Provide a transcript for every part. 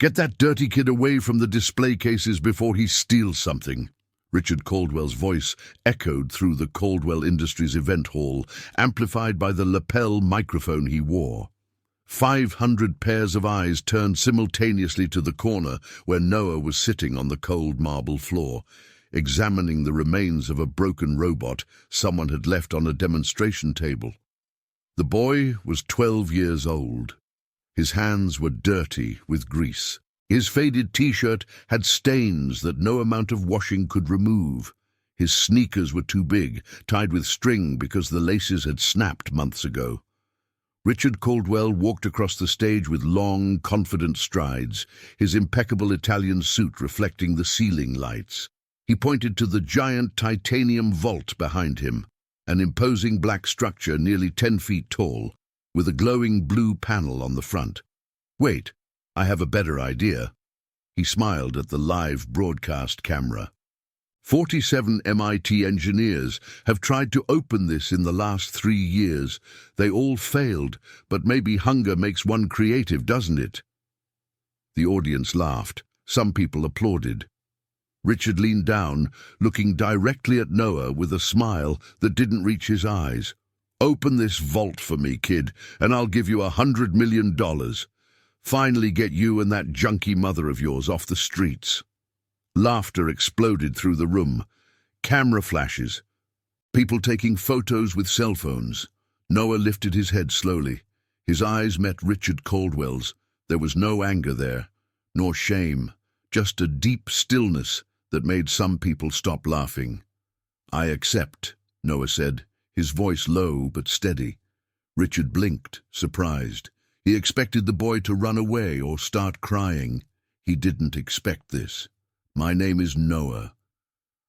Get that dirty kid away from the display cases before he steals something. Richard Caldwell's voice echoed through the Caldwell Industries event hall, amplified by the lapel microphone he wore. 500 pairs of eyes turned simultaneously to the corner where Noah was sitting on the cold marble floor, examining the remains of a broken robot someone had left on a demonstration table. The boy was 12 years old. His hands were dirty with grease. His faded t-shirt had stains that no amount of washing could remove. His sneakers were too big, tied with string because the laces had snapped months ago. Richard Caldwell walked across the stage with long, confident strides, his impeccable Italian suit reflecting the ceiling lights. He pointed to the giant titanium vault behind him, an imposing black structure nearly 10 feet tall, with a glowing blue panel on the front. "Wait, I have a better idea." He smiled at the live broadcast camera. 47 MIT engineers have tried to open this in the last 3 years. They all failed, but maybe hunger makes one creative, doesn't it? The audience laughed. Some people applauded. Richard leaned down, looking directly at Noah with a smile that didn't reach his eyes. "Open this vault for me, kid, and I'll give you $100 million. Finally get you and that junkie mother of yours off the streets." Laughter exploded through the room. Camera flashes. People taking photos with cell phones. Noah lifted his head slowly. His eyes met Richard Caldwell's. There was no anger there, nor shame, just a deep stillness that made some people stop laughing. "I accept," Noah said, his voice low but steady. Richard blinked, surprised. He expected the boy to run away or start crying. He didn't expect this. "My name is Noah.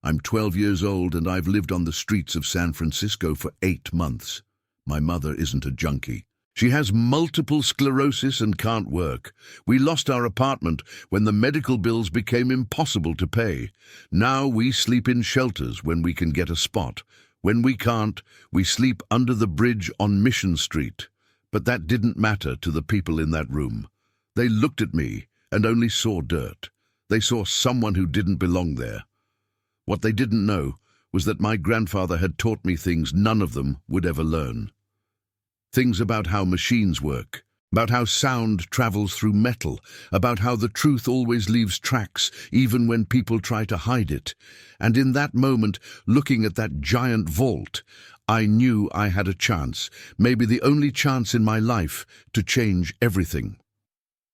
I'm 12 years old and I've lived on the streets of San Francisco for 8 months. My mother isn't a junkie. She has multiple sclerosis and can't work. We lost our apartment when the medical bills became impossible to pay. Now we sleep in shelters when we can get a spot. When we can't, we sleep under the bridge on Mission Street." But that didn't matter to the people in that room. They looked at me and only saw dirt. They saw someone who didn't belong there. What they didn't know was that my grandfather had taught me things none of them would ever learn. Things about how machines work, about how sound travels through metal, about how the truth always leaves tracks even when people try to hide it. And in that moment, looking at that giant vault, I knew I had a chance, maybe the only chance in my life, to change everything.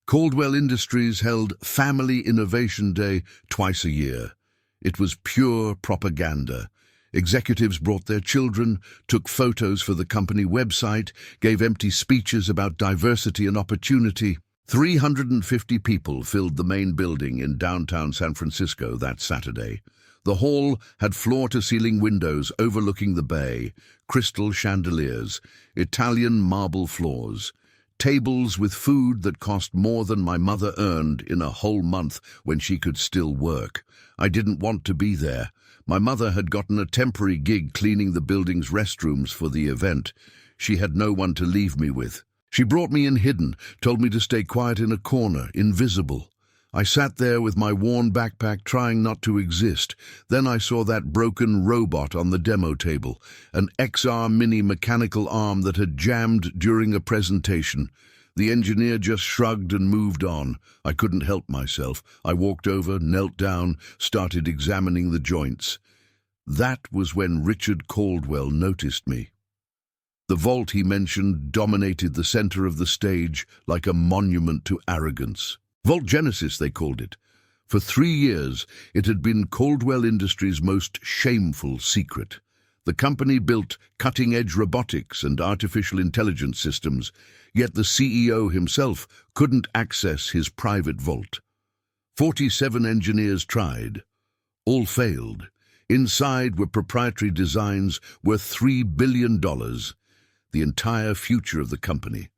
Caldwell Industries held Family Innovation Day twice a year. It was pure propaganda. Executives brought their children, took photos for the company website, gave empty speeches about diversity and opportunity. 350 people filled the main building in downtown San Francisco that Saturday. The hall had floor-to-ceiling windows overlooking the bay, crystal chandeliers, Italian marble floors, tables with food that cost more than my mother earned in a whole month when she could still work. I didn't want to be there. My mother had gotten a temporary gig cleaning the building's restrooms for the event. She had no one to leave me with. She brought me in hidden, told me to stay quiet in a corner, invisible. I sat there with my worn backpack trying not to exist. Then I saw that broken robot on the demo table, an XR Mini mechanical arm that had jammed during a presentation. The engineer just shrugged and moved on. I couldn't help myself. I walked over, knelt down, started examining the joints. That was when Richard Caldwell noticed me. The vault he mentioned dominated the center of the stage like a monument to arrogance. Vault Genesis, they called it. For 3 years, it had been Caldwell Industries' most shameful secret. The company built cutting-edge robotics and artificial intelligence systems, yet the CEO himself couldn't access his private vault. 47 engineers tried. All failed. Inside were proprietary designs worth $3 billion, the entire future of the company.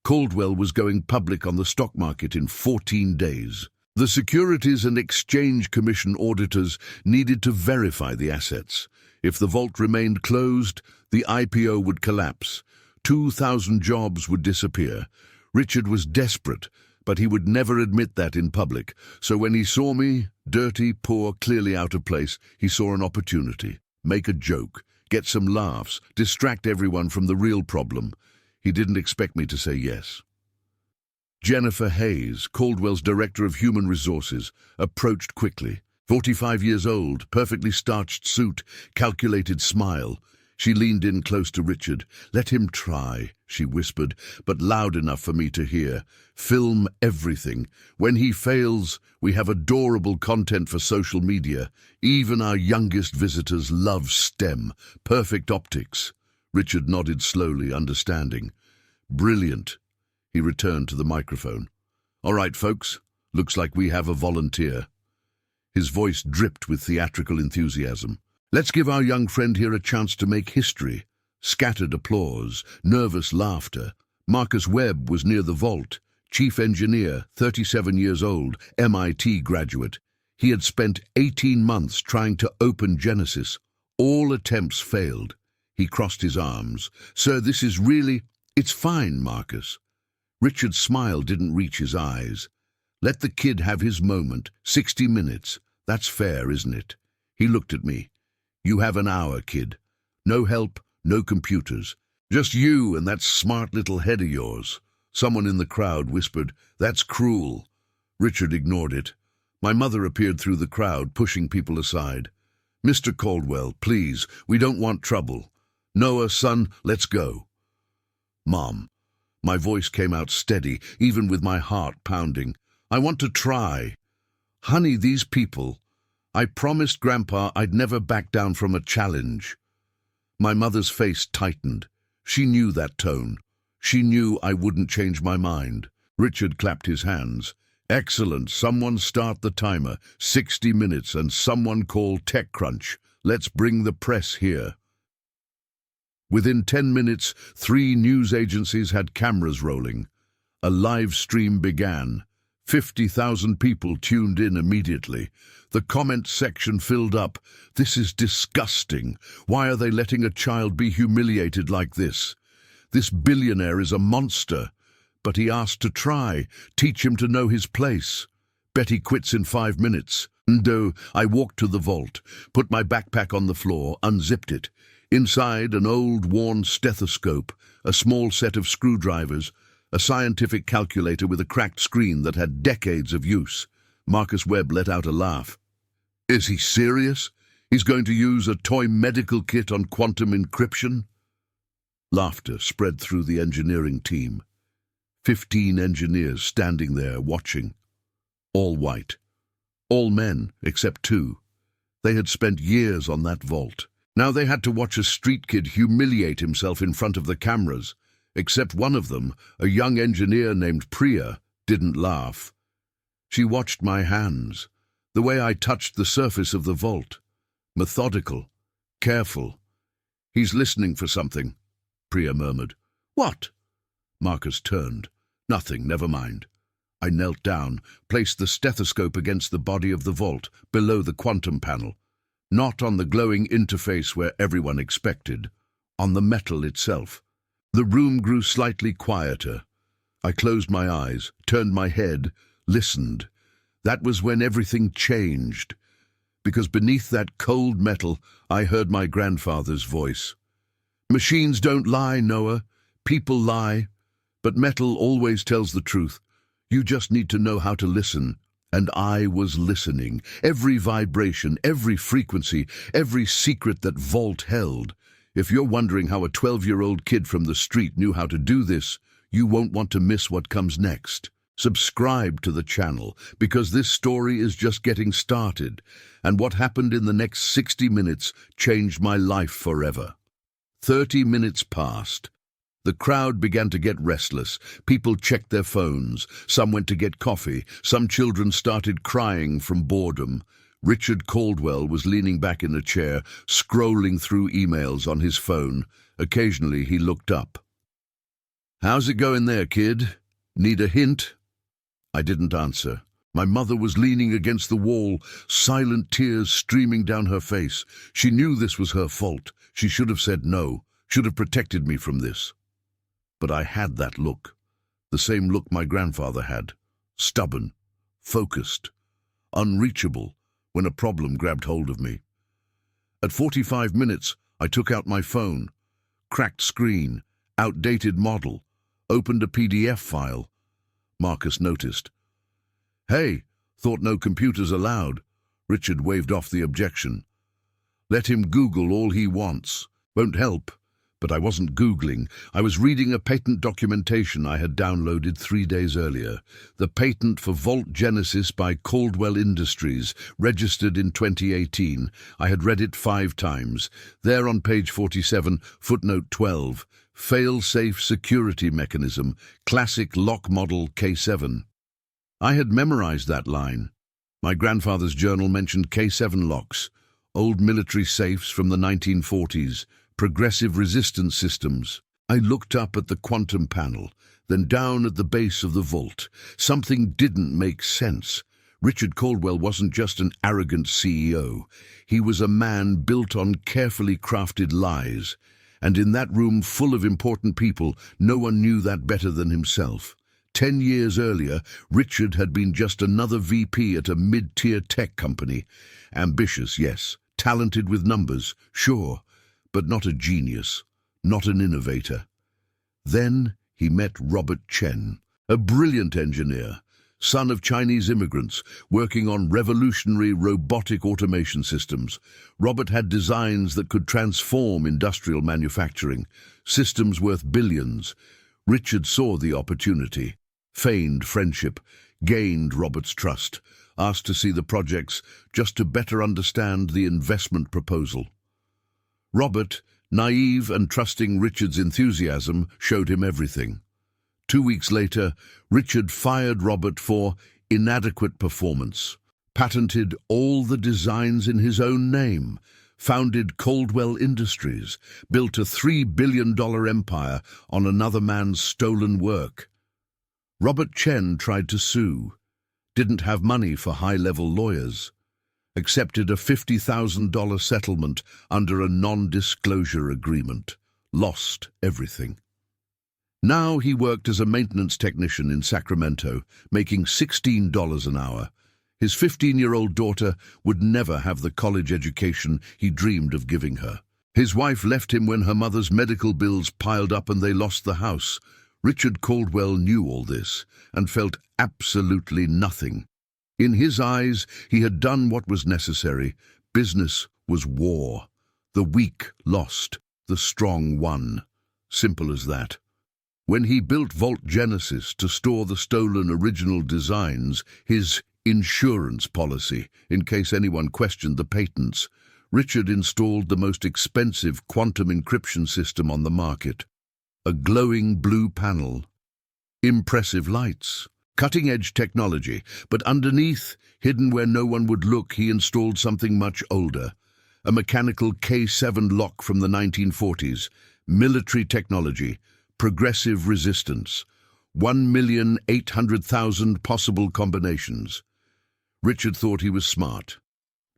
Caldwell was going public on the stock market in 14 days. The Securities and Exchange Commission auditors needed to verify the assets. If the vault remained closed, the IPO would collapse. 2,000 jobs would disappear. Richard was desperate, But he would never admit that in public, so when he saw me, dirty, poor, clearly out of place, he saw an opportunity. Make a joke, get some laughs, distract everyone from the real problem. He didn't expect me to say yes. Jennifer Hayes, Caldwell's Director of Human Resources, approached quickly. 45 years old, perfectly starched suit, calculated smile. She leaned in close to Richard. "Let him try," she whispered, but loud enough for me to hear. "Film everything. When he fails, we have adorable content for social media. Even our youngest visitors love STEM. Perfect optics." Richard nodded slowly, understanding. "Brilliant." He returned to the microphone. "All right, folks. Looks like we have a volunteer." His voice dripped with theatrical enthusiasm. "Let's give our young friend here a chance to make history." Scattered applause, nervous laughter. Marcus Webb was near the vault. Chief engineer, 37 years old, MIT graduate. He had spent 18 months trying to open Genesis. All attempts failed. He crossed his arms. "Sir, this is really—" "It's fine, Marcus." Richard's smile didn't reach his eyes. "Let the kid have his moment. 60 minutes. That's fair, isn't it?" He looked at me. "You have an hour, kid. No help, no computers. Just you and that smart little head of yours." Someone in the crowd whispered, "That's cruel." Richard ignored it. My mother appeared through the crowd, pushing people aside. "Mr. Caldwell, please, we don't want trouble. Noah, son, let's go." "Mom." My voice came out steady, even with my heart pounding. "I want to try. Honey, these people. I promised Grandpa I'd never back down from a challenge." My mother's face tightened. She knew that tone. She knew I wouldn't change my mind. Richard clapped his hands. "Excellent. Someone start the timer. 60 minutes and someone call TechCrunch. Let's bring the press here." Within 10 minutes, 3 news agencies had cameras rolling. A live stream began. 50,000 people tuned in immediately. The comment section filled up. "This is disgusting. Why are they letting a child be humiliated like this? This billionaire is a monster. But he asked to try. Teach him to know his place. Bet he quits in 5 minutes." "No." I walked to the vault, put my backpack on the floor, unzipped it. Inside, an old, worn stethoscope, a small set of screwdrivers, a scientific calculator with a cracked screen that had decades of use. Marcus Webb let out a laugh. "Is he serious? He's going to use a toy medical kit on quantum encryption?" Laughter spread through the engineering team. 15 engineers standing there watching. All white. All men, except 2. They had spent years on that vault. Now they had to watch a street kid humiliate himself in front of the cameras. Except one of them, a young engineer named Priya, didn't laugh. She watched my hands, the way I touched the surface of the vault. Methodical, careful. "He's listening for something," Priya murmured. "What?" Marcus turned. "Nothing, never mind." I knelt down, placed the stethoscope against the body of the vault, below the quantum panel. Not on the glowing interface where everyone expected, on the metal itself. The room grew slightly quieter. I closed my eyes, turned my head, listened. That was when everything changed. Because beneath that cold metal, I heard my grandfather's voice. "Machines don't lie, Noah. People lie. But metal always tells the truth. You just need to know how to listen." And I was listening. Every vibration, every frequency, every secret that vault held. If you're wondering how a 12-year-old kid from the street knew how to do this, you won't want to miss what comes next. Subscribe to the channel, because this story is just getting started, and what happened in the next 60 minutes changed my life forever. 30 minutes passed. The crowd began to get restless. People checked their phones. Some went to get coffee. Some children started crying from boredom. Richard Caldwell was leaning back in a chair, scrolling through emails on his phone. Occasionally he looked up. "How's it going there, kid? Need a hint?" I didn't answer. My mother was leaning against the wall, silent tears streaming down her face. She knew this was her fault. She should have said no, should have protected me from this. But I had that look, the same look my grandfather had, stubborn, focused, unreachable when a problem grabbed hold of me. At 45 minutes, I took out my phone, cracked screen, outdated model, opened a PDF file. Marcus noticed. "Hey, thought no computers allowed." Richard waved off the objection. "Let him Google all he wants. Won't help." But I wasn't Googling. I was reading a patent documentation I had downloaded 3 days earlier. The patent for Volt Genesis by Caldwell Industries, registered in 2018. I had read it 5 times. There on page 47, footnote 12, fail-safe security mechanism, classic lock model K7. I had memorized that line. My grandfather's journal mentioned K7 locks, old military safes from the 1940s, progressive resistance systems. I looked up at the quantum panel, then down at the base of the vault. Something didn't make sense. Richard Caldwell wasn't just an arrogant CEO. He was a man built on carefully crafted lies. And in that room full of important people, no one knew that better than himself. 10 years earlier, Richard had been just another VP at a mid-tier tech company. Ambitious, yes. Talented with numbers, sure. But not a genius, not an innovator. Then he met Robert Chen, a brilliant engineer, son of Chinese immigrants, working on revolutionary robotic automation systems. Robert had designs that could transform industrial manufacturing, systems worth billions. Richard saw the opportunity, feigned friendship, gained Robert's trust, asked to see the projects just to better understand the investment proposal. Robert, naive and trusting Richard's enthusiasm, showed him everything. 2 weeks later, Richard fired Robert for inadequate performance, patented all the designs in his own name, founded Caldwell Industries, built a $3 billion empire on another man's stolen work. Robert Chen tried to sue, didn't have money for high-level lawyers, accepted a $50,000 settlement under a non-disclosure agreement, lost everything. Now he worked as a maintenance technician in Sacramento, making $16 an hour. His 15-year-old daughter would never have the college education he dreamed of giving her. His wife left him when her mother's medical bills piled up and they lost the house. Richard Caldwell knew all this and felt absolutely nothing. In his eyes, he had done what was necessary. Business was war. The weak lost, the strong won. Simple as that. When he built Volt Genesis to store the stolen original designs, his insurance policy, in case anyone questioned the patents, Richard installed the most expensive quantum encryption system on the market. A glowing blue panel. Impressive lights. Cutting-edge technology, but underneath, hidden where no one would look, he installed something much older. A mechanical K7 lock from the 1940s. Military technology. Progressive resistance. 1,800,000 possible combinations. Richard thought he was smart.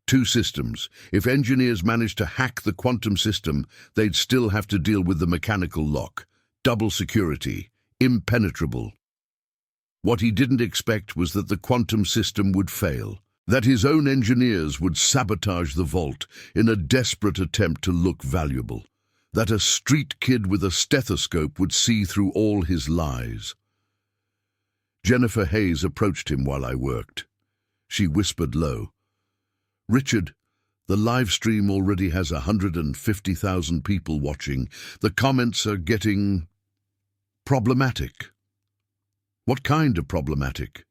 2 systems. If engineers managed to hack the quantum system, they'd still have to deal with the mechanical lock. Double security. Impenetrable. What he didn't expect was that the quantum system would fail, that his own engineers would sabotage the vault in a desperate attempt to look valuable, that a street kid with a stethoscope would see through all his lies. Jennifer Hayes approached him while I worked. She whispered low, "Richard, the live stream already has 150,000 people watching. The comments are getting problematic." "What kind of problematic?"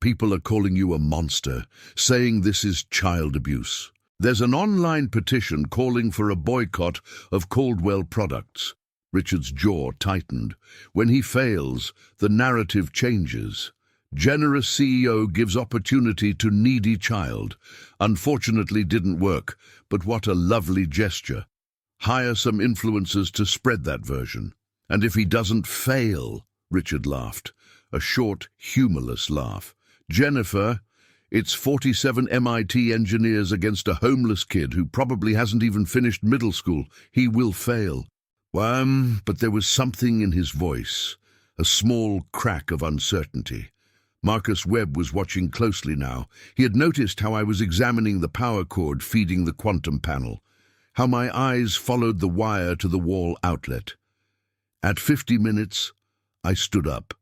"People are calling you a monster, saying this is child abuse. There's an online petition calling for a boycott of Caldwell products." Richard's jaw tightened. When he fails, the narrative changes. Generous CEO gives opportunity to needy child. Unfortunately didn't work, but what a lovely gesture. Hire some influencers to spread that version. And if he doesn't fail, Richard laughed, a short, humorless laugh. "Jennifer, it's 47 MIT engineers against a homeless kid who probably hasn't even finished middle school. He will fail." But there was something in his voice, a small crack of uncertainty. Marcus Webb was watching closely now. He had noticed how I was examining the power cord feeding the quantum panel, how my eyes followed the wire to the wall outlet. At 50 minutes, I stood up,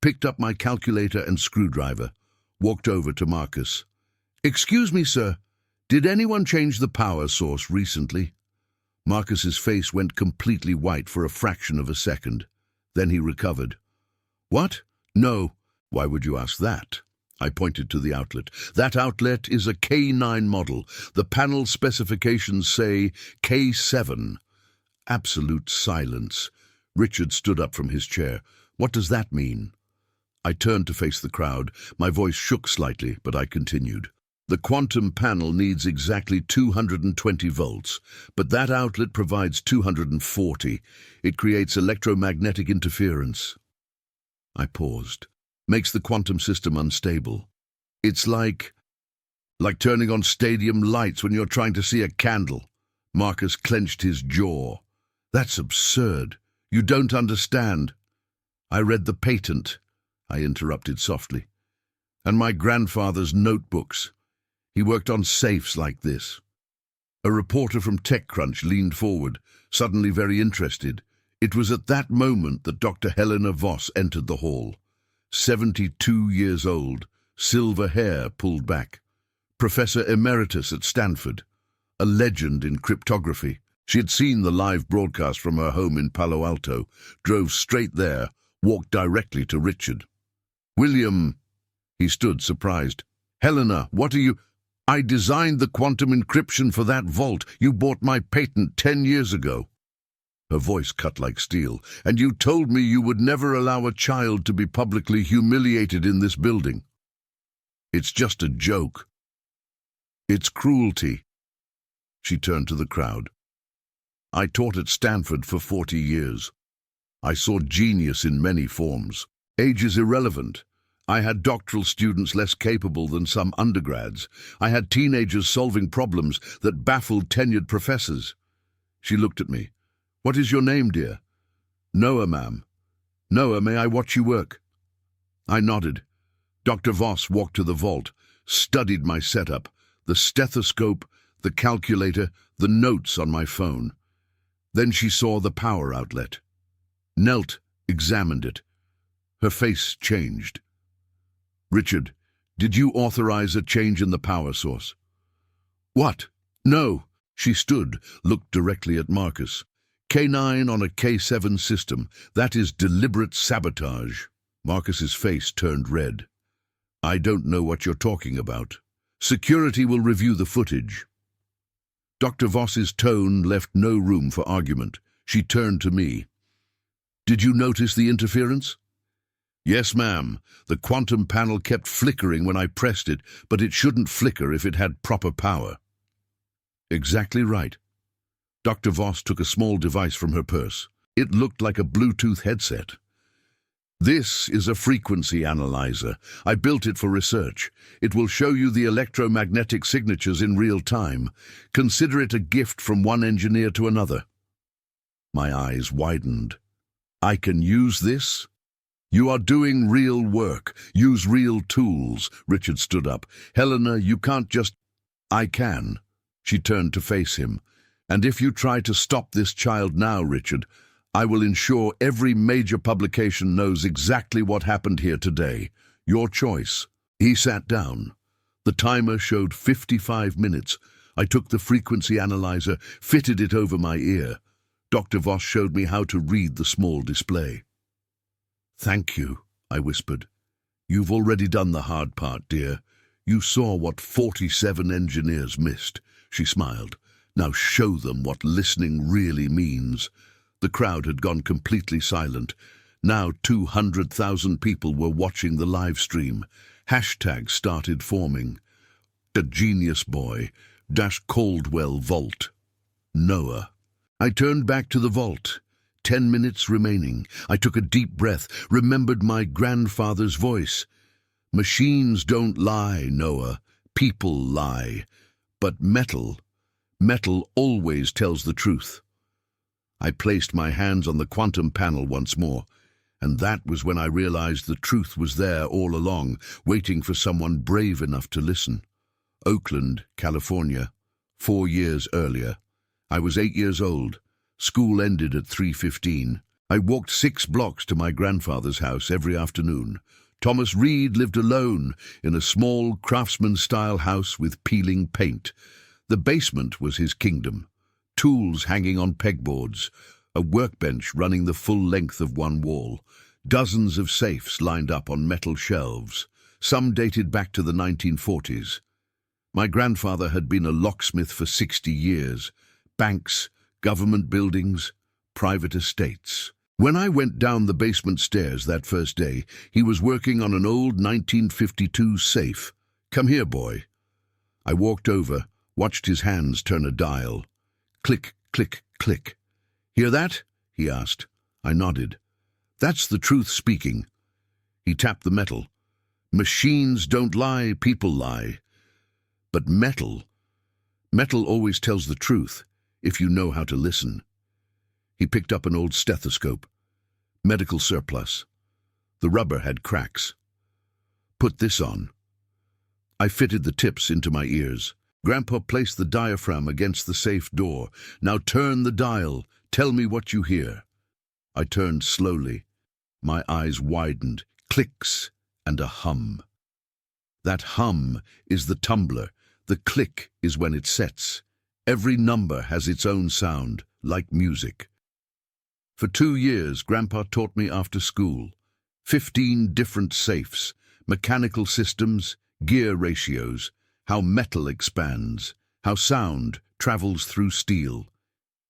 picked up my calculator and screwdriver, walked over to Marcus. "Excuse me, sir, did anyone change the power source recently?" Marcus's face went completely white for a fraction of a second. Then he recovered. "What? No. Why would you ask that?" I pointed to the outlet. "That outlet is a K9 model. The panel specifications say K7. Absolute silence. Richard stood up from his chair. "What does that mean?" I turned to face the crowd. My voice shook slightly, but I continued. "The quantum panel needs exactly 220 volts, but that outlet provides 240. It creates electromagnetic interference." I paused. "Makes the quantum system unstable. It's like turning on stadium lights when you're trying to see a candle." Marcus clenched his jaw. "That's absurd. You don't understand." "I read the patent," I interrupted softly, "and my grandfather's notebooks. He worked on safes like this." A reporter from TechCrunch leaned forward, suddenly very interested. It was at that moment that Dr. Helena Voss entered the hall. 72 years old, silver hair pulled back. Professor Emeritus at Stanford, a legend in cryptography. She had seen the live broadcast from her home in Palo Alto, drove straight there, walked directly to Richard. "William," he stood surprised. "Helena, what are you—" "I designed the quantum encryption for that vault. You bought my patent 10 years ago." Her voice cut like steel. "And you told me you would never allow a child to be publicly humiliated in this building. It's just a joke. It's cruelty." She turned to the crowd. "I taught at Stanford for 40 years. I saw genius in many forms. Age is irrelevant. I had doctoral students less capable than some undergrads. I had teenagers solving problems that baffled tenured professors." She looked at me. "What is your name, dear?" "Noah, ma'am." "Noah, may I watch you work?" I nodded. Dr. Voss walked to the vault, studied my setup, the stethoscope, the calculator, the notes on my phone. Then she saw the power outlet. Knelt, examined it. Her face changed. "Richard, did you authorize a change in the power source?" "What? No." She stood, looked directly at Marcus. "K9 on a K7 system. That is deliberate sabotage." Marcus's face turned red. "I don't know what you're talking about. Security will review the footage." Dr. Voss's tone left no room for argument. She turned to me. "Did you notice the interference?" "Yes, ma'am. The quantum panel kept flickering when I pressed it, but it shouldn't flicker if it had proper power." "Exactly right." Dr. Voss took a small device from her purse. It looked like a Bluetooth headset. "This is a frequency analyzer. I built it for research. It will show you the electromagnetic signatures in real time. Consider it a gift from one engineer to another." My eyes widened. "I can use this?" "You are doing real work. Use real tools." Richard stood up. "Helena, you can't just—" "I can." She turned to face him. "And if you try to stop this child now, Richard, I will ensure every major publication knows exactly what happened here today. Your choice." He sat down. The timer showed 55 minutes. I took the frequency analyzer, fitted it over my ear. Dr. Voss showed me how to read the small display. "Thank you," I whispered. "You've already done the hard part, dear. You saw what 47 engineers missed." She smiled. "Now show them what listening really means." The crowd had gone completely silent. Now 200,000 people were watching the live stream. Hashtags started forming. "A genius boy. Caldwell Vault. Noah." I turned back to the vault. 10 minutes remaining. I took a deep breath, remembered my grandfather's voice. "Machines don't lie, Noah. People lie. But metal always tells the truth." I placed my hands on the quantum panel once more. And that was when I realized the truth was there all along, waiting for someone brave enough to listen. Oakland, California, 4 years earlier. I was 8 years old. School ended at 3:15. I walked 6 blocks to my grandfather's house every afternoon. Thomas Reed lived alone in a small craftsman-style house with peeling paint. The basement was his kingdom. Tools hanging on pegboards, a workbench running the full length of one wall, dozens of safes lined up on metal shelves. Some dated back to the 1940s. My grandfather had been a locksmith for 60 years. Banks, government buildings, private estates. When I went down the basement stairs that first day, he was working on an old 1952 safe. "Come here, boy." I walked over, watched his hands turn a dial. Click, click, click. "Hear that?" he asked. I nodded. "That's the truth speaking." He tapped the metal. "Machines don't lie, people lie. But metal always tells the truth, if you know how to listen." He picked up an old stethoscope. Medical surplus. The rubber had cracks. "Put this on." I fitted the tips into my ears. Grandpa placed the diaphragm against the safe door. "Now turn the dial. Tell me what you hear." I turned slowly. My eyes widened. Clicks and a hum. That hum is the tumbler. The click is when it sets. Every number has its own sound, like music. For 2 years, Grandpa taught me after school. 15 different safes, mechanical systems, gear ratios, how metal expands, how sound travels through steel.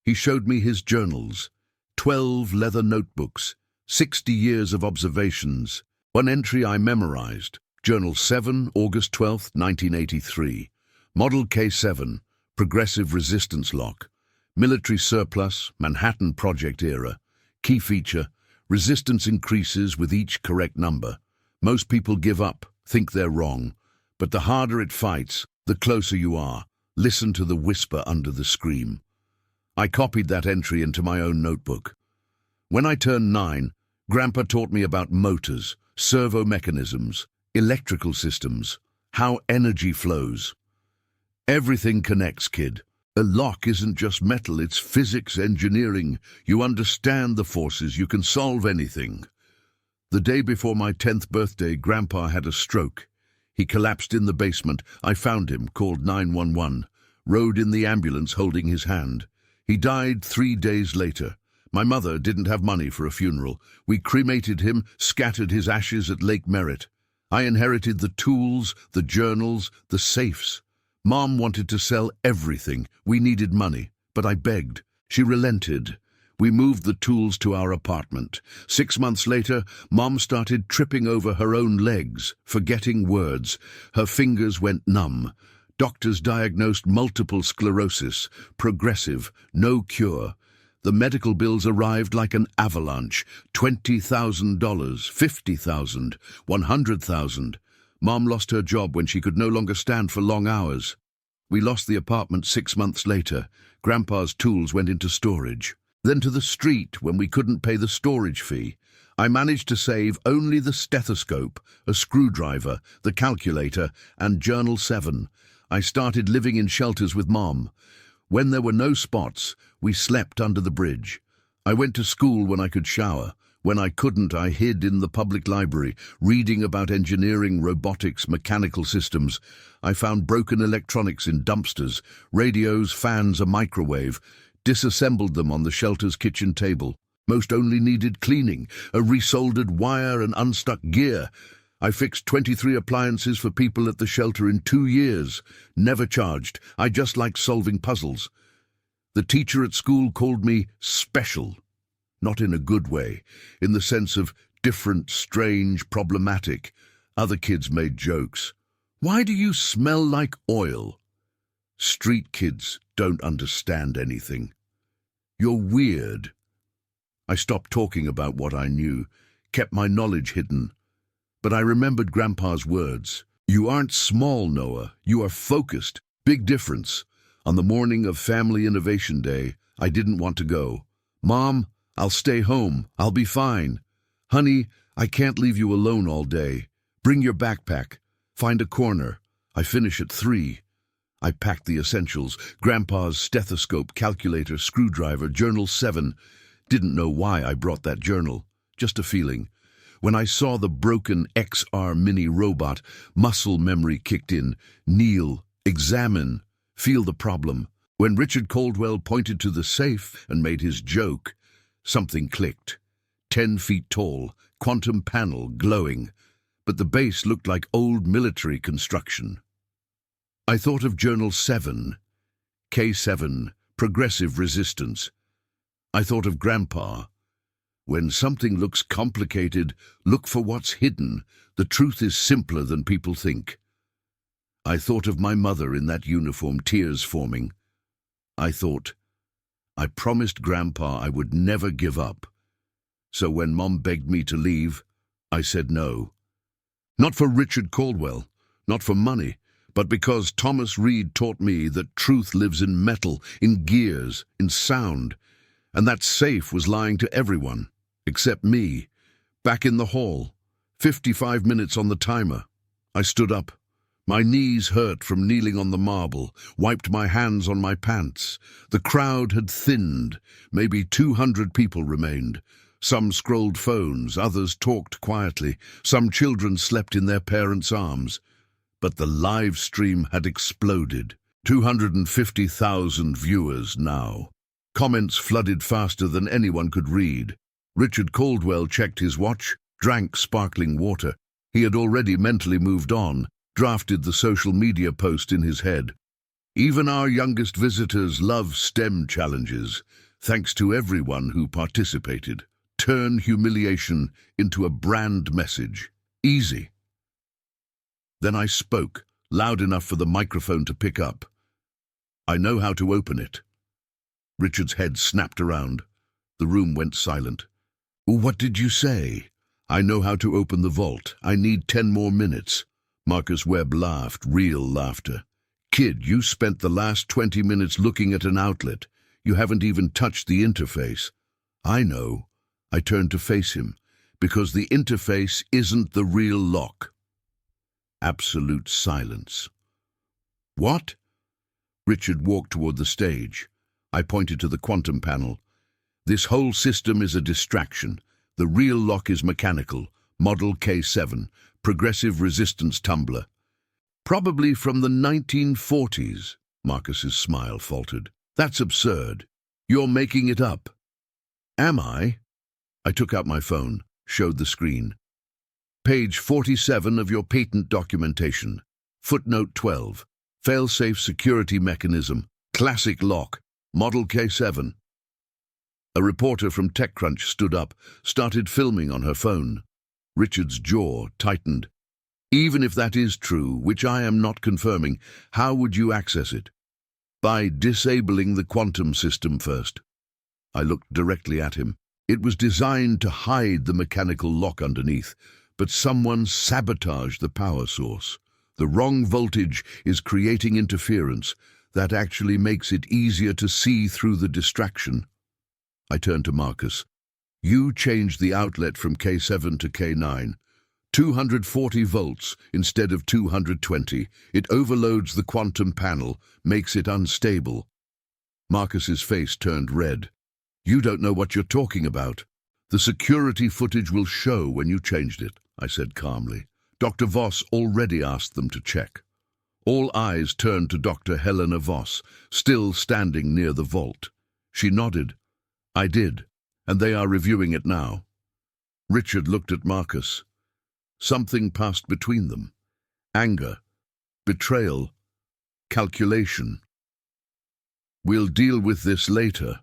He showed me his journals, 12 leather notebooks, 60 years of observations. One entry I memorized, Journal 7, August 12, 1983. Model K7, progressive resistance lock. Military surplus, Manhattan Project era. Key feature, resistance increases with each correct number. Most people give up, think they're wrong. But the harder it fights, the closer you are. Listen to the whisper under the scream. I copied that entry into my own notebook. When I turned 9, Grandpa taught me about motors, servo mechanisms, electrical systems, how energy flows. Everything connects, kid. A lock isn't just metal, it's physics, engineering. You understand the forces, you can solve anything. The day before my 10th birthday, Grandpa had a stroke. He collapsed in the basement. I found him, called 911, rode in the ambulance holding his hand. He died 3 days later. My mother didn't have money for a funeral. We cremated him, scattered his ashes at Lake Merritt. I inherited the tools, the journals, the safes. Mom wanted to sell everything. We needed money, but I begged. She relented. We moved the tools to our apartment. 6 months later, Mom started tripping over her own legs, forgetting words. Her fingers went numb. Doctors diagnosed multiple sclerosis, progressive, no cure. The medical bills arrived like an avalanche. $20,000, $50,000, $100,000. Mom lost her job when she could no longer stand for long hours. We lost the apartment 6 months later. Grandpa's tools went into storage. Then to the street when we couldn't pay the storage fee. I managed to save only the stethoscope, a screwdriver, the calculator, and Journal 7. I started living in shelters with Mom. When there were no spots, we slept under the bridge. I went to school when I could shower. When I couldn't, I hid in the public library, reading about engineering, robotics, mechanical systems. I found broken electronics in dumpsters, radios, fans, a microwave, disassembled them on the shelter's kitchen table. Most only needed cleaning, a resoldered wire and unstuck gear. I fixed 23 appliances for people at the shelter in 2 years. Never charged. I just liked solving puzzles. The teacher at school called me special. Not in a good way, in the sense of different, strange, problematic. Other kids made jokes. "Why do you smell like oil?" Street kids don't understand anything. "You're weird." I stopped talking about what I knew, kept my knowledge hidden. But I remembered Grandpa's words. "You aren't small, Noah. You are focused. Big difference." On the morning of Family Innovation Day, I didn't want to go. "Mom, I'll stay home. I'll be fine." "Honey, I can't leave you alone all day. Bring your backpack. Find a corner. I finish at 3. I packed the essentials: Grandpa's stethoscope, calculator, screwdriver, journal 7. Didn't know why I brought that journal. Just a feeling. When I saw the broken XR mini robot, muscle memory kicked in. Kneel, examine, feel the problem. When Richard Caldwell pointed to the safe and made his joke, something clicked. 10 feet tall, quantum panel glowing, but the base looked like old military construction. I thought of Journal 7, K7, progressive resistance. I thought of Grandpa. When something looks complicated, look for what's hidden. The truth is simpler than people think. I thought of my mother in that uniform, tears forming. I thought, I promised Grandpa I would never give up. So when Mom begged me to leave, I said no. Not for Richard Caldwell, not for money, but because Thomas Reed taught me that truth lives in metal, in gears, in sound, and that safe was lying to everyone, except me. Back in the hall, 55 minutes on the timer. I stood up. My knees hurt from kneeling on the marble, wiped my hands on my pants. The crowd had thinned. Maybe 200 people remained. Some scrolled phones, others talked quietly. Some children slept in their parents' arms. But the live stream had exploded. 250,000 viewers now. Comments flooded faster than anyone could read. Richard Caldwell checked his watch, drank sparkling water. He had already mentally moved on, drafted the social media post in his head. Even our youngest visitors love STEM challenges. Thanks to everyone who participated. Turn humiliation into a brand message. Easy. Then I spoke, loud enough for the microphone to pick up. I know how to open it. Richard's head snapped around. The room went silent. What did you say? I know how to open the vault. I need 10 more minutes. Marcus Webb laughed, real laughter. Kid, you spent the last 20 minutes looking at an outlet. You haven't even touched the interface. I know. I turned to face him, because the interface isn't the real lock. Absolute silence. What? Richard walked toward the stage. I pointed to the quantum panel. This whole system is a distraction. The real lock is mechanical, model K7, progressive resistance tumbler. Probably from the 1940s, Marcus's smile faltered. That's absurd. You're making it up. Am I? I took out my phone, showed the screen. Page 47 of your patent documentation. Footnote 12. Fail-safe security mechanism. Classic lock. Model K7. A reporter from TechCrunch stood up, started filming on her phone. Richard's jaw tightened. Even if that is true, which I am not confirming, how would you access it? By disabling the quantum system first. I looked directly at him. It was designed to hide the mechanical lock underneath, but someone sabotaged the power source. The wrong voltage is creating interference that actually makes it easier to see through the distraction. I turned to Marcus. You changed the outlet from K7 to K9. 240 volts instead of 220. It overloads the quantum panel, makes it unstable. Marcus's face turned red. You don't know what you're talking about. The security footage will show when you changed it, I said calmly. Dr. Voss already asked them to check. All eyes turned to Dr. Helena Voss, still standing near the vault. She nodded. I did, and they are reviewing it now. Richard looked at Marcus. Something passed between them. Anger, betrayal, calculation. We'll deal with this later.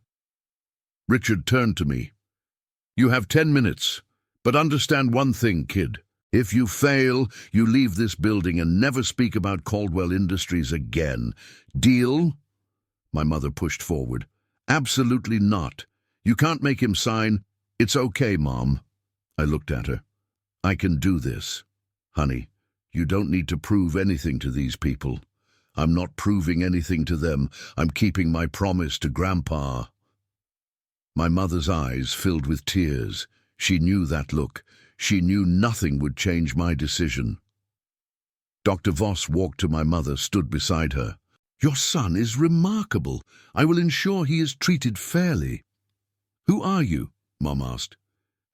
Richard turned to me. You have 10 minutes, but understand one thing, kid. If you fail, you leave this building and never speak about Caldwell Industries again. Deal? My mother pushed forward. Absolutely not. You can't make him sign. It's okay, Mom. I looked at her. I can do this. Honey, you don't need to prove anything to these people. I'm not proving anything to them. I'm keeping my promise to Grandpa. My mother's eyes filled with tears. She knew that look. She knew nothing would change my decision. Dr. Voss walked to my mother, stood beside her. "Your son is remarkable. I will ensure he is treated fairly." "Who are you?" Mom asked.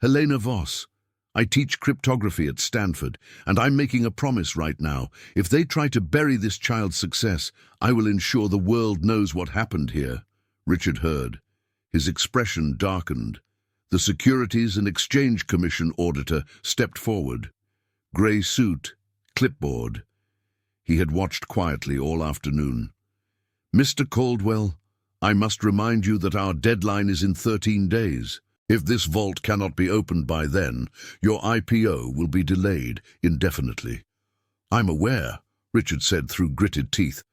"Helena Voss. I teach cryptography at Stanford, and I'm making a promise right now. If they try to bury this child's success, I will ensure the world knows what happened here." Richard heard. His expression darkened. The Securities and Exchange Commission auditor stepped forward. Grey suit, clipboard. He had watched quietly all afternoon. "Mr. Caldwell, I must remind you that our deadline is in 13 days. If this vault cannot be opened by then, your IPO will be delayed indefinitely." "I'm aware," Richard said through gritted teeth.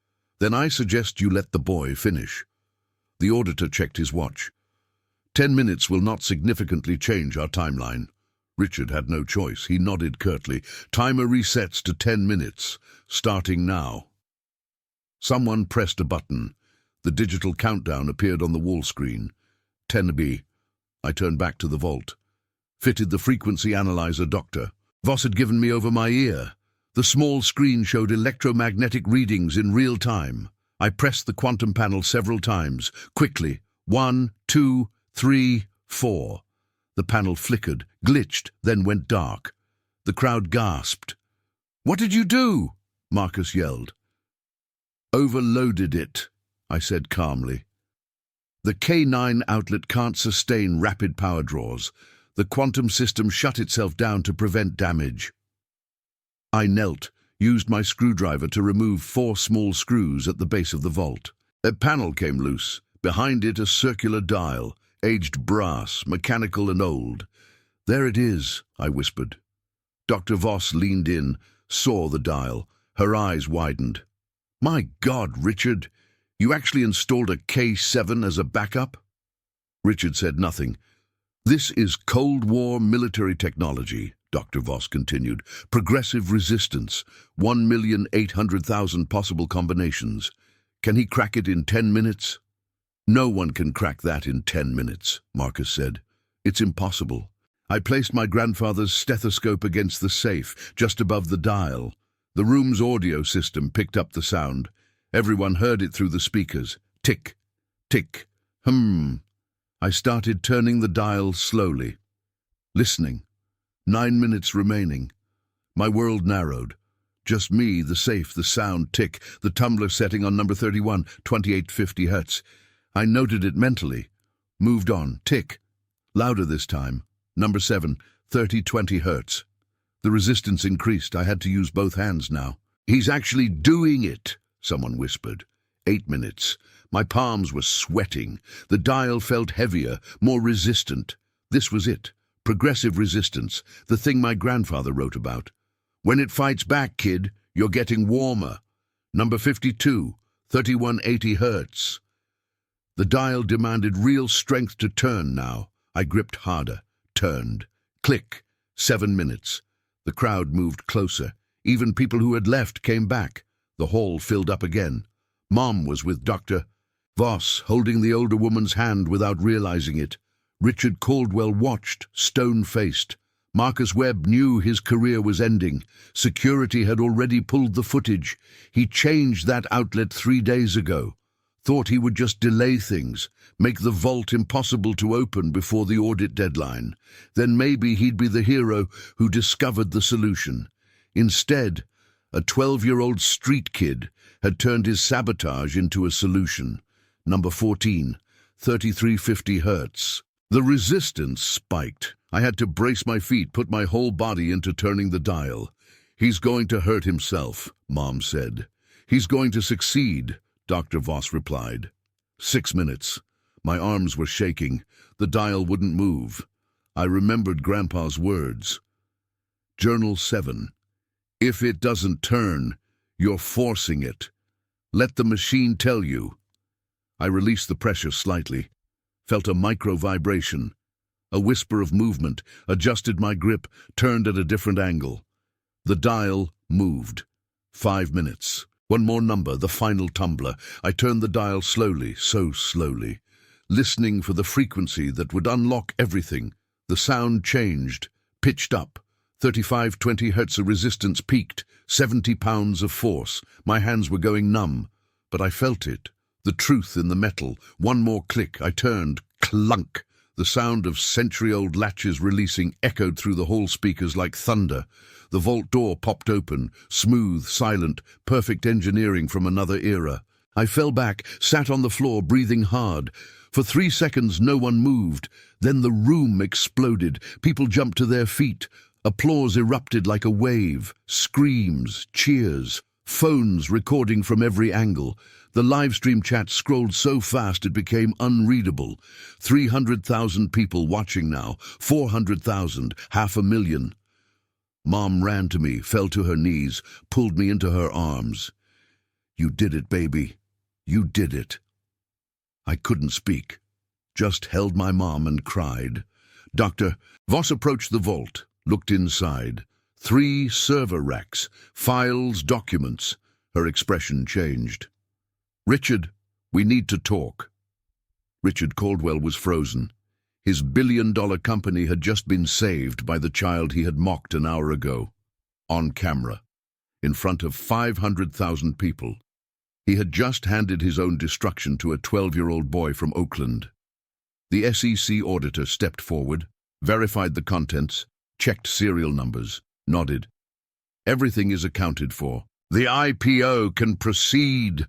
"Then I suggest you let the boy finish." The auditor checked his watch. 10 minutes will not significantly change our timeline." Richard had no choice. He nodded curtly. "Timer resets to 10 minutes, starting now." Someone pressed a button. The digital countdown appeared on the wall screen. 10B. I turned back to the vault. Fitted the frequency analyzer, Doctor. Voss had given me over my ear. The small screen showed electromagnetic readings in real time. I pressed the quantum panel several times, quickly. 1, 2, 3, 4. The panel flickered, glitched, then went dark. The crowd gasped. "What did you do?" Marcus yelled. "Overloaded it," I said calmly. "The K9 outlet can't sustain rapid power draws. The quantum system shut itself down to prevent damage." I knelt, used my screwdriver to remove 4 small screws at the base of the vault. A panel came loose. Behind it, a circular dial, aged brass, mechanical and old. "There it is," I whispered. Dr. Voss leaned in, saw the dial. Her eyes widened. "My God, Richard! You actually installed a K7 as a backup?" Richard said nothing. "This is Cold War military technology," Dr. Voss continued. "Progressive resistance, 1,800,000 possible combinations. Can he crack it in 10 minutes? "No one can crack that in 10 minutes, Marcus said. "It's impossible." I placed my grandfather's stethoscope against the safe, just above the dial. The room's audio system picked up the sound. Everyone heard it through the speakers. Tick, tick, hum. I started turning the dial slowly. Listening. 9 minutes remaining. My world narrowed. Just me, the safe, the sound, tick, the tumbler setting on number 31, 2850 hertz. I noted it mentally. Moved on. Tick. Louder this time. Number 7, 3020 hertz. The resistance increased. I had to use both hands now. "He's actually doing it," someone whispered. 8 minutes. My palms were sweating. The dial felt heavier, more resistant. This was it. Progressive resistance, the thing my grandfather wrote about. "When it fights back, kid, you're getting warmer." Number 52, 3180 hertz. The dial demanded real strength to turn now. I gripped harder, turned. Click. 7 minutes. The crowd moved closer. Even people who had left came back. The hall filled up again. Mom was with Dr. Voss, holding the older woman's hand without realizing it. Richard Caldwell watched, stone-faced. Marcus Webb knew his career was ending. Security had already pulled the footage. He changed that outlet 3 days ago. Thought he would just delay things, make the vault impossible to open before the audit deadline. Then maybe he'd be the hero who discovered the solution. Instead, a 12-year-old street kid had turned his sabotage into a solution. Number 14, 3350 hertz. The resistance spiked. I had to brace my feet, put my whole body into turning the dial. "He's going to hurt himself," Mom said. "He's going to succeed," Dr. Voss replied. 6 minutes. My arms were shaking. The dial wouldn't move. I remembered Grandpa's words. Journal 7. "If it doesn't turn, you're forcing it. Let the machine tell you." I released the pressure slightly, felt a micro-vibration. A whisper of movement, adjusted my grip, turned at a different angle. The dial moved. 5 minutes. One more number, the final tumbler. I turned the dial slowly, so slowly, listening for the frequency that would unlock everything. The sound changed, pitched up. 35-20 hertz of resistance peaked, 70 pounds of force. My hands were going numb, but I felt it. The truth in the metal. One more click. I turned. Clunk. The sound of century-old latches releasing echoed through the hall speakers like thunder. The vault door popped open, smooth, silent, perfect engineering from another era. I fell back, sat on the floor, breathing hard. For 3 seconds, no one moved. Then the room exploded. People jumped to their feet. Applause erupted like a wave. Screams, cheers, phones recording from every angle. The livestream chat scrolled so fast it became unreadable. 300,000 people watching now. 400,000, 500,000. Mom ran to me, fell to her knees, pulled me into her arms. "You did it, baby. You did it." I couldn't speak, just held my mom and cried. Dr. Voss approached the vault, looked inside. 3 server racks, files, documents. Her expression changed. "Richard, we need to talk." Richard Caldwell was frozen. His billion-dollar company had just been saved by the child he had mocked an hour ago. On camera, in front of 500,000 people. He had just handed his own destruction to a 12-year-old boy from Oakland. The SEC auditor stepped forward, verified the contents, checked serial numbers, nodded. "Everything is accounted for. The IPO can proceed."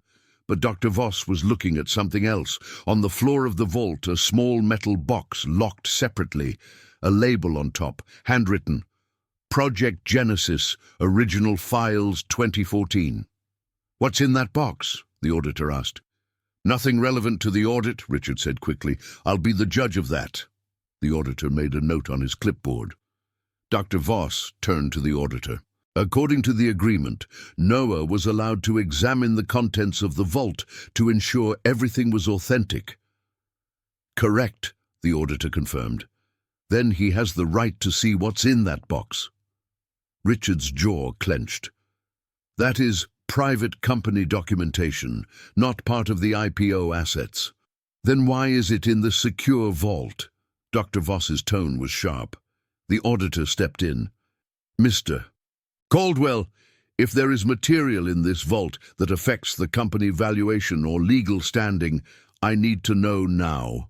But Dr. Voss was looking at something else. On the floor of the vault, a small metal box locked separately, a label on top, handwritten, "Project Genesis, Original Files 2014. "What's in that box?" the auditor asked. "Nothing relevant to the audit," Richard said quickly. "I'll be the judge of that." The auditor made a note on his clipboard. Dr. Voss turned to the auditor. According to the agreement, Noah was allowed to examine the contents of the vault to ensure everything was authentic. "Correct," the auditor confirmed. "Then he has the right to see what's in that box." Richard's jaw clenched. "That is private company documentation, not part of the IPO assets." "Then why is it in the secure vault?" Dr. Voss's tone was sharp. The auditor stepped in. "Mr. Caldwell, if there is material in this vault that affects the company valuation or legal standing, I need to know now."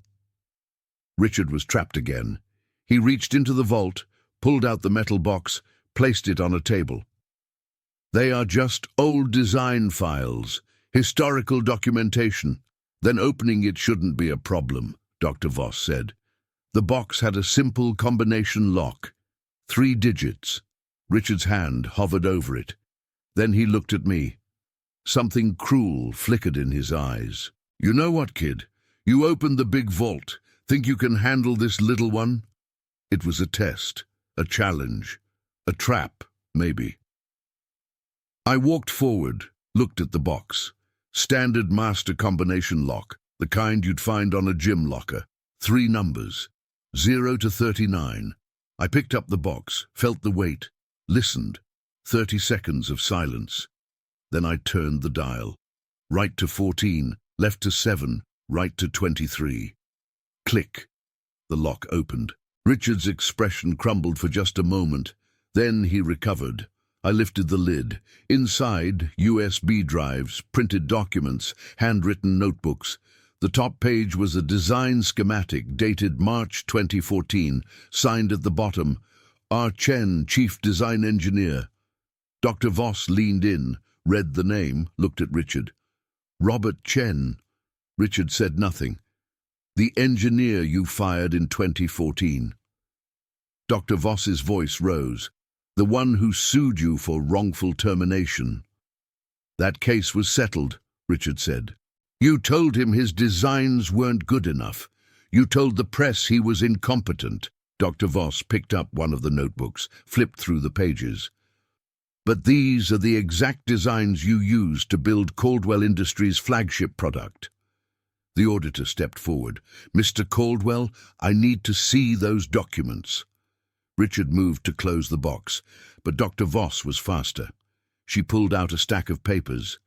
Richard was trapped again. He reached into the vault, pulled out the metal box, placed it on a table. "They are just old design files, historical documentation. Then opening it shouldn't be a problem," Dr. Voss said. The box had a simple combination lock, 3 digits. Richard's hand hovered over it. Then he looked at me. Something cruel flickered in his eyes. "You know what, kid? You opened the big vault. Think you can handle this little one?" It was a test, a challenge, a trap, maybe. I walked forward, looked at the box. Standard master combination lock, the kind you'd find on a gym locker. 3 numbers, 0 to 39. I picked up the box, felt the weight, listened. 30 seconds of silence. Then I turned the dial. Right to 14, left to 7, right to 23. Click. The lock opened. Richard's expression crumbled for just a moment. Then he recovered. I lifted the lid. Inside, USB drives, printed documents, handwritten notebooks. The top page was a design schematic dated March 2014, signed at the bottom, R. Chen, Chief Design Engineer. Dr. Voss leaned in, read the name, looked at Richard. "Robert Chen." Richard said nothing. "The engineer you fired in 2014. Dr. Voss's voice rose. "The one who sued you for wrongful termination." "That case was settled," Richard said. "You told him his designs weren't good enough. You told the press he was incompetent." Dr. Voss picked up one of the notebooks, flipped through the pages. "But these are the exact designs you used to build Caldwell Industries' flagship product." The auditor stepped forward. "Mr. Caldwell, I need to see those documents." Richard moved to close the box, but Dr. Voss was faster. She pulled out a stack of papers.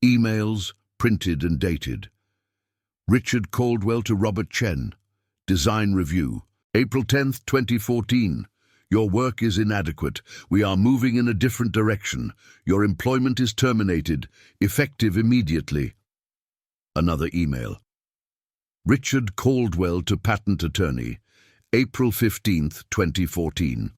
Emails, printed and dated. "Richard Caldwell to Robert Chen. Design review. April 10th, 2014. Your work is inadequate. We are moving in a different direction. Your employment is terminated, effective immediately. Another email. Richard Caldwell to Patent Attorney, April 15th, 2014.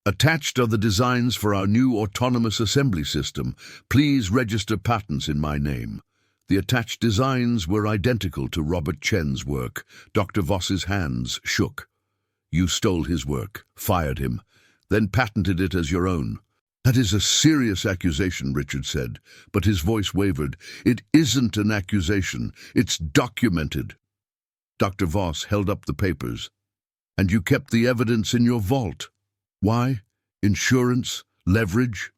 Attached are the designs for our new autonomous assembly system. Please register patents in my name. The attached designs were identical to Robert Chen's work. Dr. Voss's hands shook. You stole his work, fired him, then patented it as your own. That is a serious accusation, Richard said, but his voice wavered. It isn't an accusation, it's documented. Dr. Voss held up the papers. And you kept the evidence in your vault. Why? Insurance? Leverage?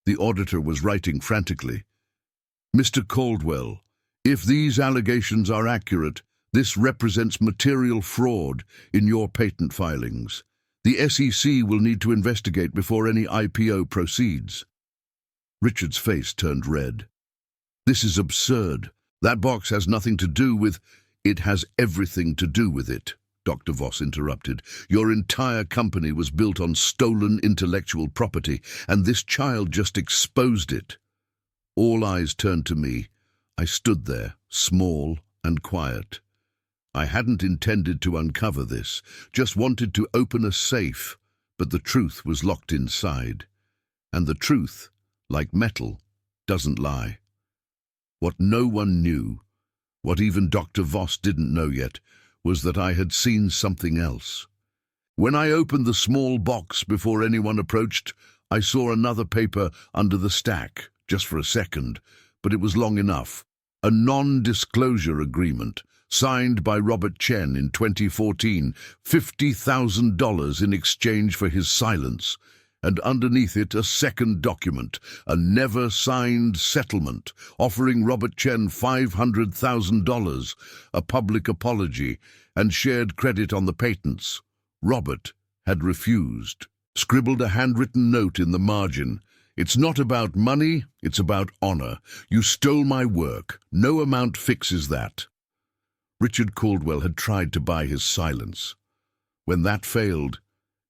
The auditor was writing frantically. Mr. Caldwell, if these allegations are accurate, this represents material fraud in your patent filings. The SEC will need to investigate before any IPO proceeds. Richard's face turned red. This is absurd. That box has nothing to do with... It has everything to do with it, Dr. Voss interrupted. Your entire company was built on stolen intellectual property, and this child just exposed it. All eyes turned to me. I stood there, small and quiet. I hadn't intended to uncover this, just wanted to open a safe, but the truth was locked inside. And the truth, like metal, doesn't lie. What no one knew, what even Dr. Voss didn't know yet, was that I had seen something else. When I opened the small box before anyone approached, I saw another paper under the stack, just for a second, but it was long enough. A non-disclosure agreement, signed by Robert Chen in 2014, $50,000 in exchange for his silence, and underneath it a second document, a never-signed settlement, offering Robert Chen $500,000, a public apology, and shared credit on the patents. Robert had refused. Scribbled a handwritten note in the margin. It's not about money, it's about honor. You stole my work. No amount fixes that. Richard Caldwell had tried to buy his silence. When that failed,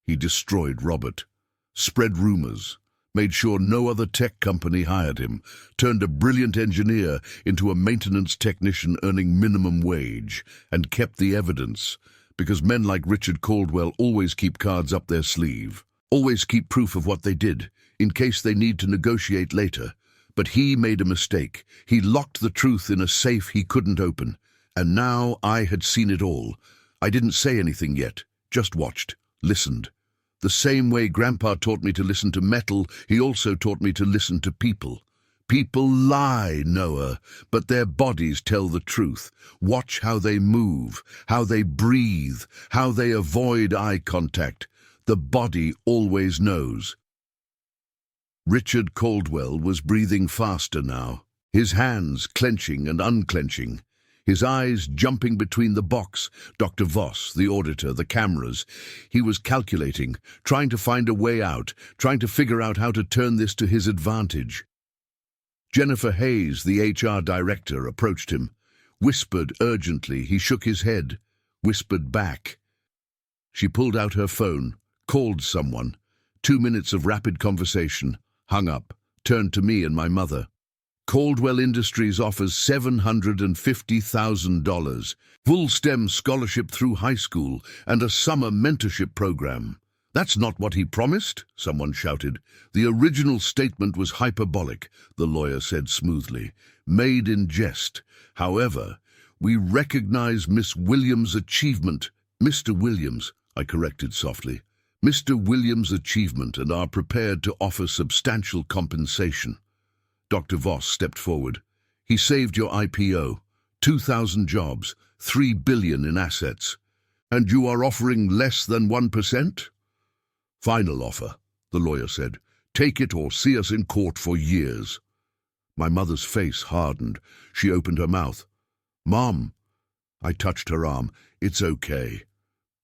he destroyed Robert, spread rumors, made sure no other tech company hired him, turned a brilliant engineer into a maintenance technician earning minimum wage, and kept the evidence, because men like Richard Caldwell always keep cards up their sleeve, always keep proof of what they did, in case they need to negotiate later. But he made a mistake. He locked the truth in a safe he couldn't open. And now I had seen it all. I didn't say anything yet, just watched, listened. The same way Grandpa taught me to listen to metal, he also taught me to listen to people. People lie, Noah, but their bodies tell the truth. Watch how they move, how they breathe, how they avoid eye contact. The body always knows. Richard Caldwell was breathing faster now, his hands clenching and unclenching. His eyes jumping between the box, Dr. Voss, the auditor, the cameras. He was calculating, trying to find a way out, trying to figure out how to turn this to his advantage. Jennifer Hayes, the HR director, approached him. Whispered urgently. He shook his head, whispered back. She pulled out her phone, called someone. 2 minutes of rapid conversation, hung up, turned to me and my mother. Caldwell Industries offers $750,000, full STEM scholarship through high school, and a summer mentorship program. That's not what he promised, someone shouted. The original statement was hyperbolic, the lawyer said smoothly, made in jest. However, we recognize Miss Williams' achievement. Mr. Williams, I corrected softly. Mr. Williams' achievement, and are prepared to offer substantial compensation. Dr. Voss stepped forward. He saved your IPO, 2,000 jobs, $3 billion in assets. And you are offering less than 1%? Final offer, the lawyer said. Take it or see us in court for years. My mother's face hardened. She opened her mouth. Mom. I touched her arm. It's okay.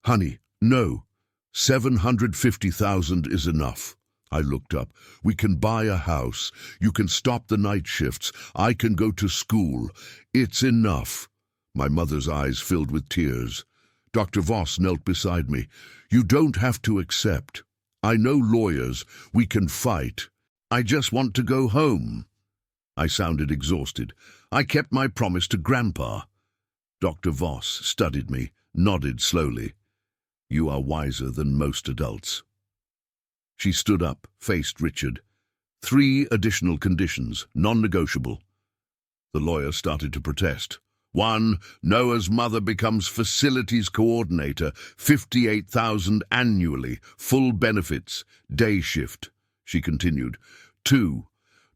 Honey, no. 750,000 is enough. I looked up. We can buy a house. You can stop the night shifts. I can go to school. It's enough. My mother's eyes filled with tears. Dr. Voss knelt beside me. You don't have to accept. I know lawyers. We can fight. I just want to go home. I sounded exhausted. I kept my promise to Grandpa. Dr. Voss studied me, nodded slowly. You are wiser than most adults. She stood up, faced Richard. 3 additional conditions, non-negotiable. The lawyer started to protest. 1. Noah's mother becomes facilities coordinator, $58,000 annually, full benefits, day shift. She continued. 2.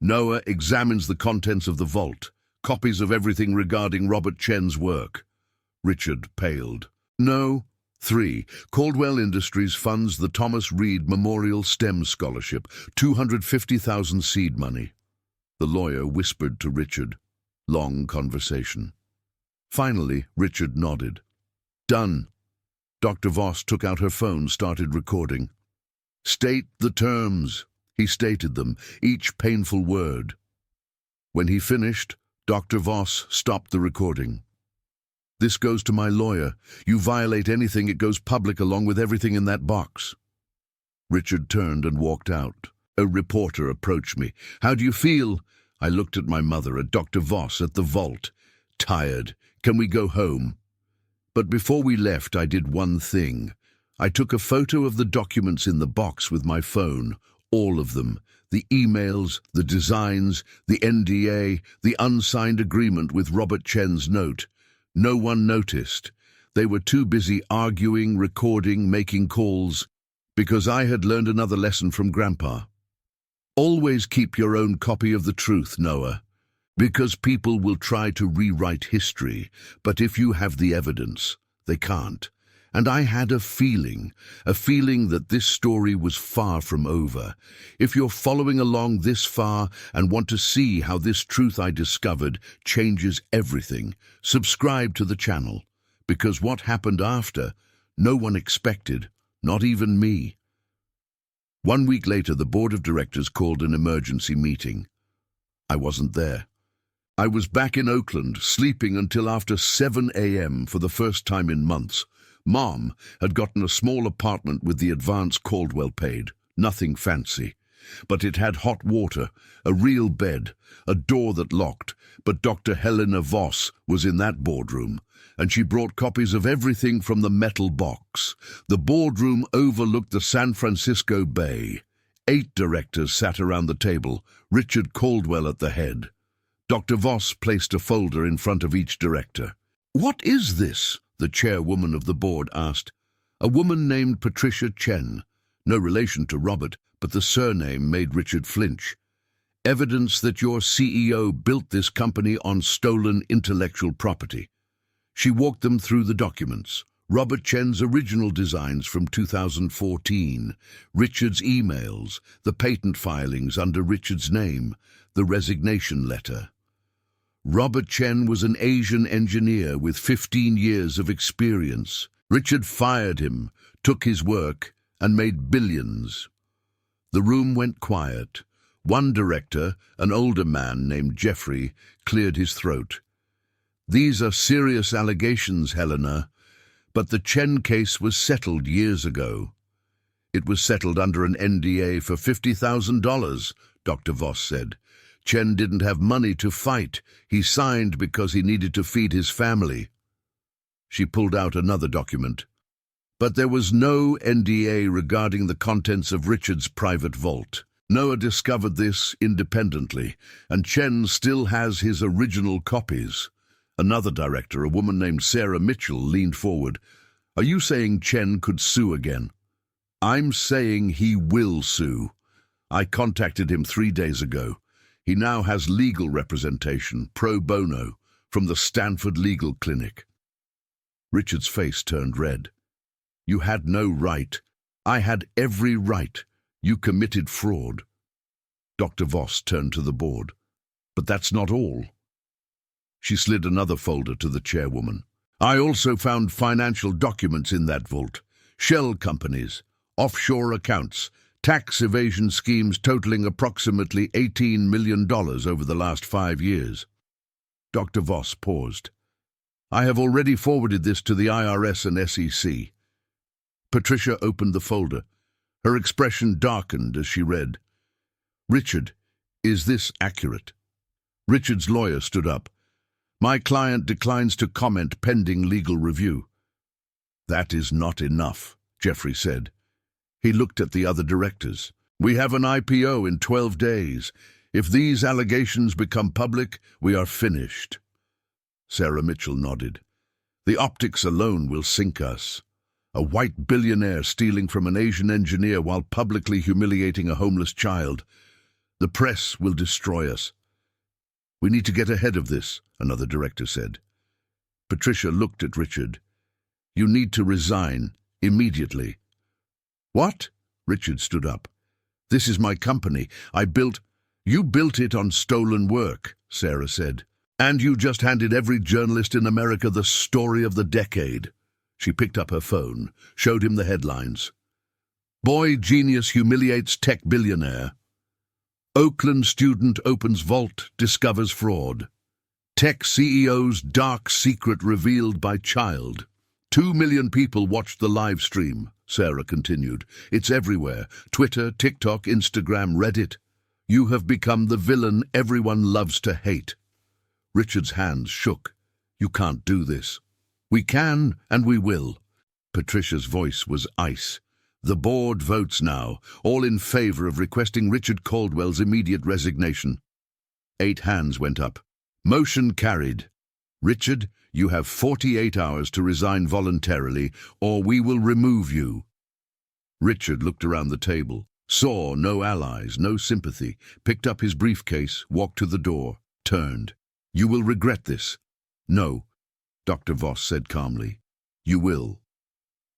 Noah examines the contents of the vault, copies of everything regarding Robert Chen's work. Richard paled. No. 3. Caldwell Industries funds the Thomas Reed Memorial STEM Scholarship, $250,000 seed money. The lawyer whispered to Richard. Long conversation. Finally, Richard nodded. Done. Dr. Voss took out her phone, started recording. State the terms. He stated them, each painful word. When he finished, Dr. Voss stopped the recording. This goes to my lawyer. You violate anything, it goes public along with everything in that box. Richard turned and walked out. A reporter approached me. How do you feel? I looked at my mother, at Dr. Voss, at the vault. Tired. Can we go home? But before we left, I did one thing. I took a photo of the documents in the box with my phone, all of them. The emails, the designs, the NDA, the unsigned agreement with Robert Chen's note. No one noticed. They were too busy arguing, recording, making calls, because I had learned another lesson from Grandpa. Always keep your own copy of the truth, Noah, because people will try to rewrite history, but if you have the evidence, they can't. And I had a feeling that this story was far from over. If you're following along this far and want to see how this truth I discovered changes everything, subscribe to the channel, because what happened after, no one expected, not even me. 1 week later, the board of directors called an emergency meeting. I wasn't there. I was back in Oakland, sleeping until after 7 a.m. for the first time in months. Mom had gotten a small apartment with the advance Caldwell paid, nothing fancy. But it had hot water, a real bed, a door that locked, but Dr. Helena Voss was in that boardroom, and she brought copies of everything from the metal box. The boardroom overlooked the San Francisco Bay. 8 directors sat around the table, Richard Caldwell at the head. Dr. Voss placed a folder in front of each director. What is this? The chairwoman of the board asked. A woman named Patricia Chen. No relation to Robert, but the surname made Richard flinch. Evidence that your CEO built this company on stolen intellectual property. She walked them through the documents. Robert Chen's original designs from 2014, Richard's emails, the patent filings under Richard's name, the resignation letter. Robert Chen was an Asian engineer with 15 years of experience. Richard fired him, took his work, and made billions. The room went quiet. One director, an older man named Jeffrey, cleared his throat. These are serious allegations, Helena, but the Chen case was settled years ago. It was settled under an NDA for $50,000, Dr. Voss said. Chen didn't have money to fight. He signed because he needed to feed his family. She pulled out another document. But there was no NDA regarding the contents of Richard's private vault. Noah discovered this independently, and Chen still has his original copies. Another director, a woman named Sarah Mitchell, leaned forward. Are you saying Chen could sue again? I'm saying he will sue. I contacted him 3 days ago. He now has legal representation, pro bono, from the Stanford Legal Clinic. Richard's face turned red. You had no right. I had every right. You committed fraud. Dr. Voss turned to the board. But that's not all. She slid another folder to the chairwoman. I also found financial documents in that vault. Shell companies, offshore accounts, tax evasion schemes totaling approximately $18 million over the last 5 years. Dr. Voss paused. I have already forwarded this to the IRS and SEC. Patricia opened the folder. Her expression darkened as she read. Richard, is this accurate? Richard's lawyer stood up. My client declines to comment pending legal review. That is not enough, Jeffrey said. He looked at the other directors. We have an IPO in 12 days. If these allegations become public, we are finished. Sarah Mitchell nodded. The optics alone will sink us. A white billionaire stealing from an Asian engineer while publicly humiliating a homeless child. The press will destroy us. We need to get ahead of this, another director said. Patricia looked at Richard. You need to resign, immediately. What? Richard stood up. This is my company. You built it on stolen work, Sarah said. And you just handed every journalist in America the story of the decade. She picked up her phone, showed him the headlines. Boy genius humiliates tech billionaire. Oakland student opens vault, discovers fraud. Tech CEO's dark secret revealed by child. 2 million people watched the live stream, Sarah continued. It's everywhere. Twitter, TikTok, Instagram, Reddit. You have become the villain everyone loves to hate. Richard's hands shook. You can't do this. We can, and we will. Patricia's voice was ice. The board votes now, all in favor of requesting Richard Caldwell's immediate resignation. 8 hands went up. Motion carried. Richard, you have 48 hours to resign voluntarily, or we will remove you. Richard looked around the table, saw no allies, no sympathy, picked up his briefcase, walked to the door, turned. You will regret this. No, Dr. Voss said calmly. You will.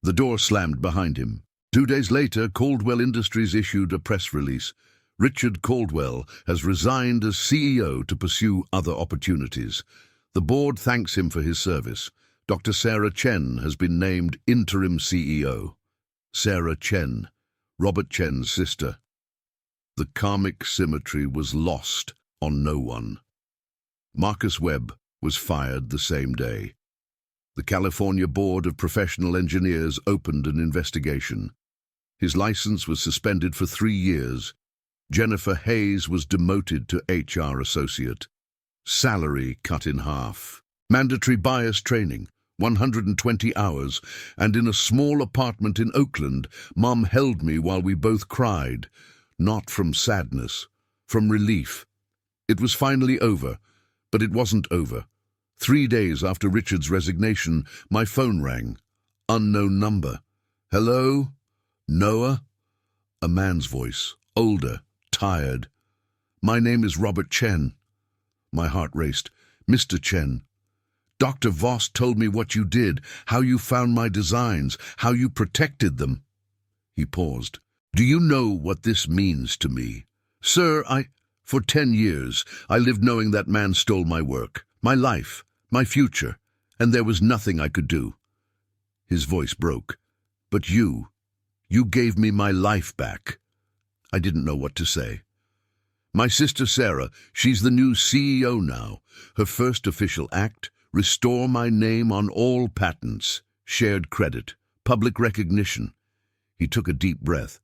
The door slammed behind him. 2 days later, Caldwell Industries issued a press release. Richard Caldwell has resigned as CEO to pursue other opportunities. The board thanks him for his service. Dr. Sarah Chen has been named interim CEO. Sarah Chen, Robert Chen's sister. The karmic symmetry was lost on no one. Marcus Webb was fired the same day. The California Board of Professional Engineers opened an investigation. His license was suspended for 3 years. Jennifer Hayes was demoted to HR associate. Salary cut in half. Mandatory bias training, 120 hours, and in a small apartment in Oakland, Mom held me while we both cried, not from sadness, from relief. It was finally over, but it wasn't over. 3 days after Richard's resignation, my phone rang. Unknown number. Hello? Noah? A man's voice, older, tired. My name is Robert Chen. My heart raced. Mr. Chen. Dr. Voss told me what you did, how you found my designs, how you protected them. He paused. Do you know what this means to me? Sir, for 10 years, I lived knowing that man stole my work, my life, my future, and there was nothing I could do. His voice broke. But you gave me my life back. I didn't know what to say. My sister Sarah, she's the new CEO now. Her first official act, restore my name on all patents, shared credit, public recognition. He took a deep breath.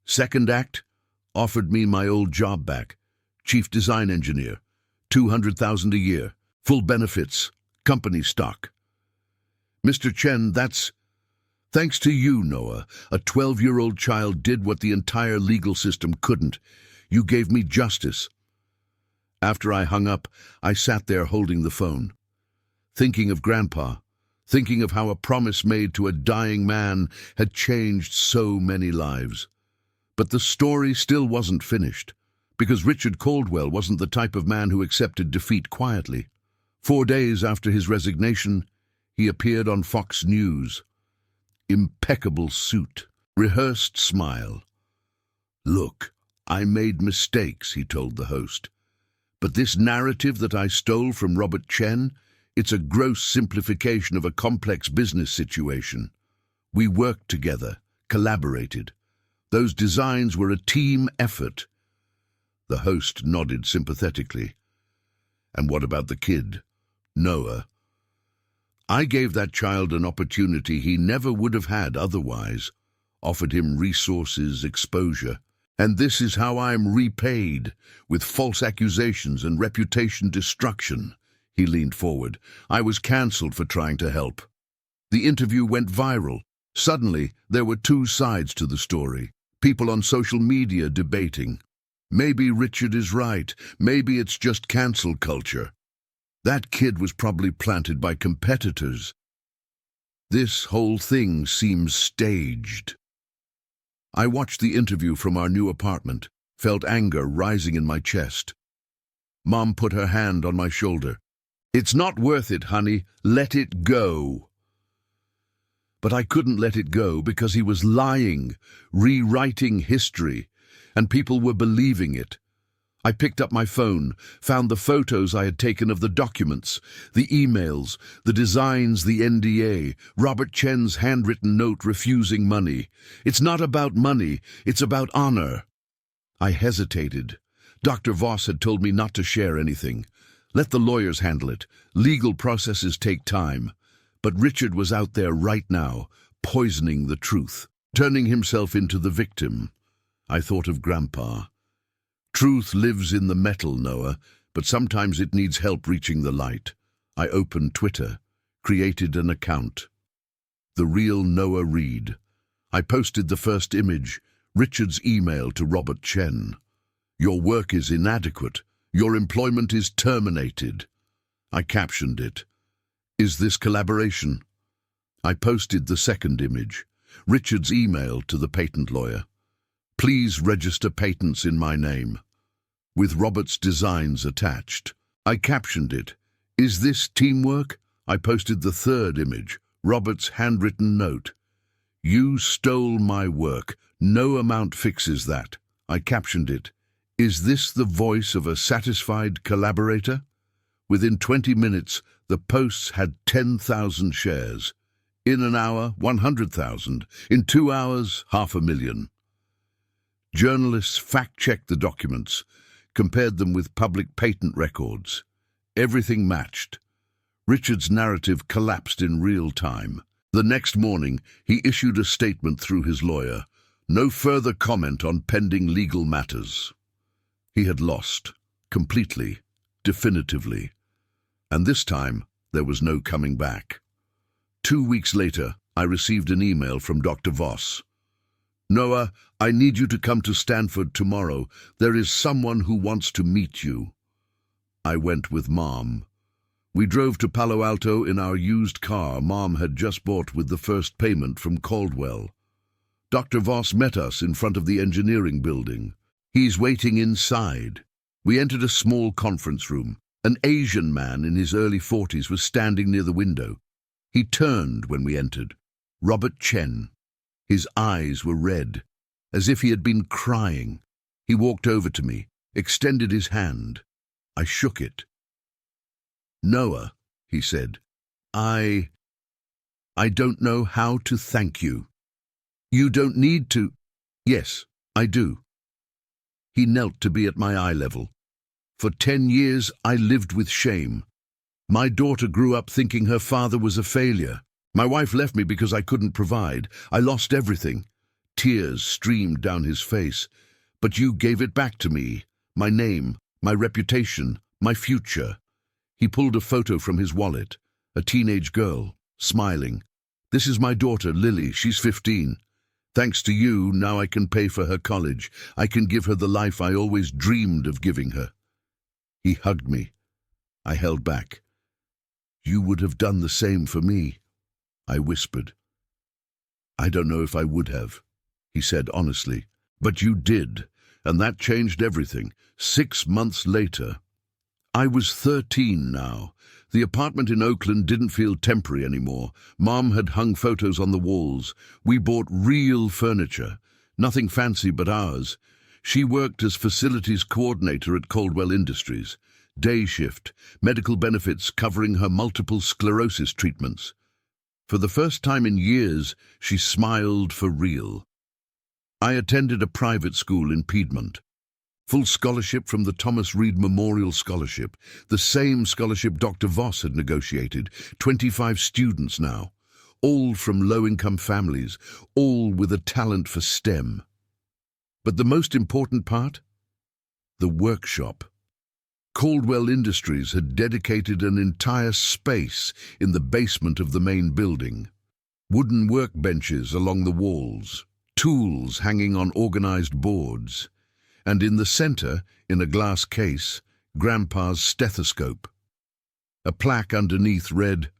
Second act, offered me my old job back, chief design engineer, $200,000 a year, full benefits, company stock. Mr. Chen, that's thanks to you, Noah. A 12-year-old child did what the entire legal system couldn't. You gave me justice. After I hung up, I sat there holding the phone, thinking of Grandpa, thinking of how a promise made to a dying man had changed so many lives. But the story still wasn't finished, because Richard Caldwell wasn't the type of man who accepted defeat quietly. 4 days after his resignation, he appeared on Fox News. Impeccable suit, rehearsed smile. Look, I made mistakes, he told the host. But this narrative that I stole from Robert Chen, it's a gross simplification of a complex business situation. We worked together, collaborated. Those designs were a team effort. The host nodded sympathetically. And what about the kid, Noah? I gave that child an opportunity he never would have had otherwise, offered him resources, exposure. And this is how I am repaid, with false accusations and reputation destruction. He leaned forward. I was cancelled for trying to help. The interview went viral. Suddenly, there were two sides to the story. People on social media debating. Maybe Richard is right. Maybe it's just cancel culture. That kid was probably planted by competitors. This whole thing seems staged. I watched the interview from our new apartment, felt anger rising in my chest. Mom put her hand on my shoulder. It's not worth it, honey. Let it go. But I couldn't let it go because he was lying, rewriting history, and people were believing it. I picked up my phone, found the photos I had taken of the documents, the emails, the designs, the NDA, Robert Chen's handwritten note refusing money. It's not about money, it's about honor. I hesitated. Dr. Voss had told me not to share anything. Let the lawyers handle it. Legal processes take time. But Richard was out there right now, poisoning the truth, turning himself into the victim. I thought of Grandpa. Truth lives in the metal, Noah, but sometimes it needs help reaching the light. I opened Twitter, created an account. The Real Noah Reed. I posted the first image, Richard's email to Robert Chen. Your work is inadequate. Your employment is terminated. I captioned it. Is this collaboration? I posted the second image, Richard's email to the patent lawyer. Please register patents in my name, with Robert's designs attached. I captioned it. Is this teamwork? I posted the third image, Robert's handwritten note. You stole my work. No amount fixes that. I captioned it. Is this the voice of a satisfied collaborator? Within 20 minutes, the posts had 10,000 shares. In an hour, 100,000. In 2 hours, 500,000. Journalists fact-checked the documents, compared them with public patent records. Everything matched. Richard's narrative collapsed in real time. The next morning, he issued a statement through his lawyer. No further comment on pending legal matters. He had lost, completely, definitively. And this time, there was no coming back. 2 weeks later, I received an email from Dr. Voss. Noah, I need you to come to Stanford tomorrow. There is someone who wants to meet you. I went with Mom. We drove to Palo Alto in our used car Mom had just bought with the first payment from Caldwell. Dr. Voss met us in front of the engineering building. He's waiting inside. We entered a small conference room. An Asian man in his early 40s was standing near the window. He turned when we entered. Robert Chen. His eyes were red, as if he had been crying. He walked over to me, extended his hand. I shook it. Noah, he said, I don't know how to thank you. You don't need to. Yes, I do. He knelt to be at my eye level. For 10 years, I lived with shame. My daughter grew up thinking her father was a failure. My wife left me because I couldn't provide. I lost everything. Tears streamed down his face. But you gave it back to me. My name, my reputation, my future. He pulled a photo from his wallet. A teenage girl, smiling. This is my daughter, Lily. She's 15. Thanks to you, now I can pay for her college. I can give her the life I always dreamed of giving her. He hugged me. I held back. You would have done the same for me, I whispered. I don't know if I would have, he said honestly. But you did, and that changed everything. 6 months later. I was 13 now. The apartment in Oakland didn't feel temporary anymore. Mom had hung photos on the walls. We bought real furniture. Nothing fancy but ours. She worked as facilities coordinator at Caldwell Industries. Day shift, medical benefits covering her multiple sclerosis treatments. For the first time in years, she smiled for real. I attended a private school in Piedmont. Full scholarship from the Thomas Reed Memorial Scholarship, the same scholarship Dr. Voss had negotiated. 25 students now, all from low-income families, all with a talent for STEM. But the most important part? The workshop. Caldwell Industries had dedicated an entire space in the basement of the main building. Wooden workbenches along the walls, tools hanging on organized boards, and in the center, in a glass case, Grandpa's stethoscope. A plaque underneath read,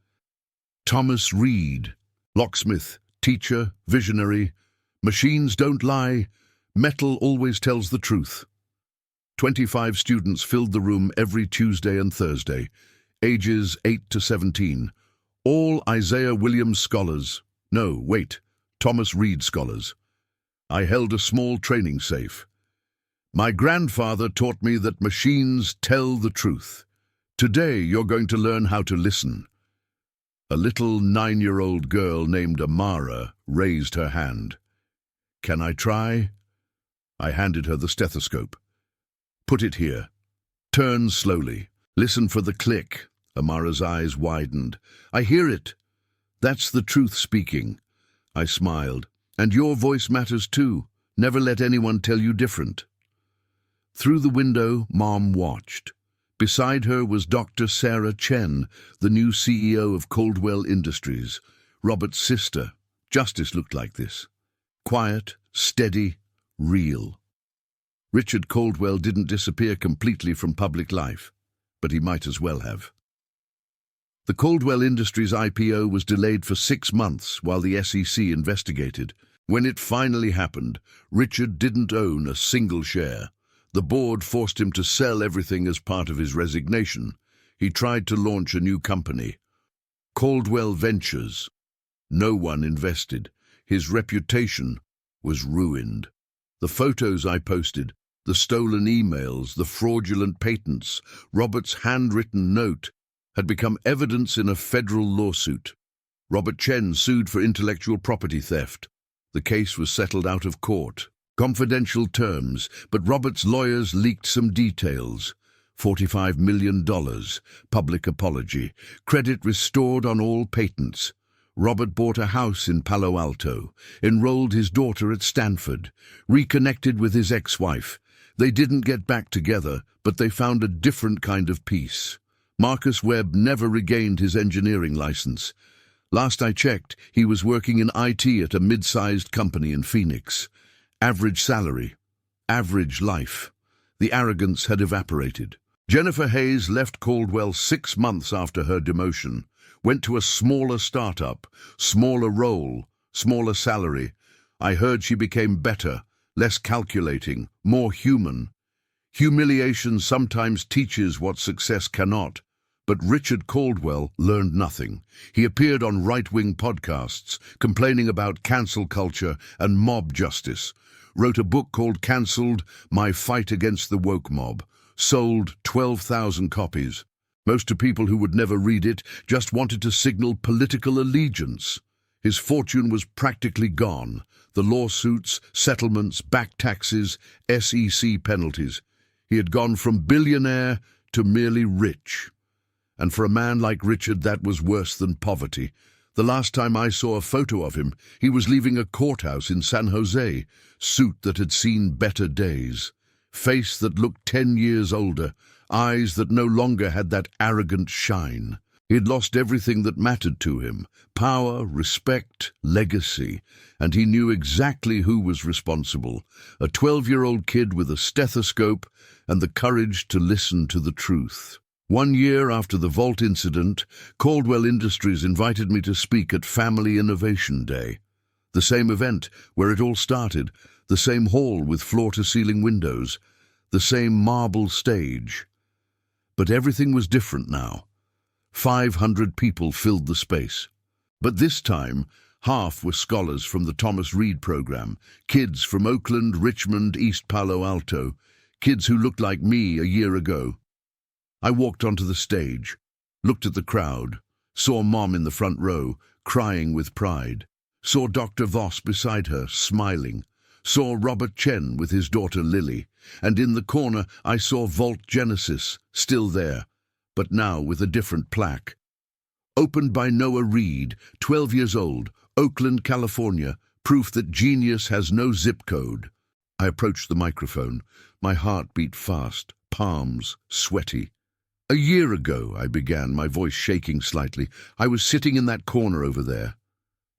"Thomas Reed, locksmith, teacher, visionary, machines don't lie, metal always tells the truth." 25 students filled the room every Tuesday and Thursday, ages 8 to 17, all Isaiah Williams scholars. No, wait, Thomas Reed scholars. I held a small training safe. My grandfather taught me that machines tell the truth. Today you're going to learn how to listen. A little 9-year-old girl named Amara raised her hand. "Can I try?" I handed her the stethoscope. "Put it here. Turn slowly. Listen for the click." Amara's eyes widened. "I hear it. That's the truth speaking." I smiled. "And your voice matters too. Never let anyone tell you different." Through the window, Mom watched. Beside her was Dr. Sarah Chen, the new CEO of Caldwell Industries, Robert's sister. Justice looked like this. Quiet, steady, real. Richard Caldwell didn't disappear completely from public life, but he might as well have. The Caldwell Industries IPO was delayed for 6 months while the SEC investigated. When it finally happened, Richard didn't own a single share. The board forced him to sell everything as part of his resignation. He tried to launch a new company, Caldwell Ventures. No one invested. His reputation was ruined. The photos I posted, the stolen emails, the fraudulent patents, Robert's handwritten note, had become evidence in a federal lawsuit. Robert Chen sued for intellectual property theft. The case was settled out of court. Confidential terms, but Robert's lawyers leaked some details. $45 million, public apology, credit restored on all patents. Robert bought a house in Palo Alto, enrolled his daughter at Stanford, reconnected with his ex-wife. They didn't get back together, but they found a different kind of peace. Marcus Webb never regained his engineering license. Last I checked, he was working in IT at a mid-sized company in Phoenix. Average salary, average life. The arrogance had evaporated. Jennifer Hayes left Caldwell 6 months after her demotion, went to a smaller startup, smaller role, smaller salary. I heard she became better, less calculating, more human. Humiliation sometimes teaches what success cannot. But Richard Caldwell learned nothing. He appeared on right-wing podcasts, complaining about cancel culture and mob justice. Wrote a book called Cancelled: My Fight Against the Woke Mob. Sold 12,000 copies. Most to people who would never read it, just wanted to signal political allegiance. His fortune was practically gone. The lawsuits, settlements, back taxes, SEC penalties. He had gone from billionaire to merely rich. And for a man like Richard, that was worse than poverty. The last time I saw a photo of him, he was leaving a courthouse in San Jose, suit that had seen better days, face that looked 10 years older, eyes that no longer had that arrogant shine. He had lost everything that mattered to him, power, respect, legacy, and he knew exactly who was responsible, a 12-year-old kid with a stethoscope and the courage to listen to the truth. 1 year after the Vault incident, Caldwell Industries invited me to speak at Family Innovation Day. The same event where it all started, the same hall with floor-to-ceiling windows, the same marble stage. But everything was different now. 500 people filled the space. But this time, half were scholars from the Thomas Reed program, kids from Oakland, Richmond, East Palo Alto, kids who looked like me a year ago. I walked onto the stage, looked at the crowd, saw Mom in the front row, crying with pride, saw Dr. Voss beside her, smiling, saw Robert Chen with his daughter Lily, and in the corner I saw Vault Genesis, still there, but now with a different plaque. Opened by Noah Reed, 12 years old, Oakland, California, proof that genius has no zip code. I approached the microphone. My heart beat fast, palms sweaty. "A year ago," I began, my voice shaking slightly, "I was sitting in that corner over there."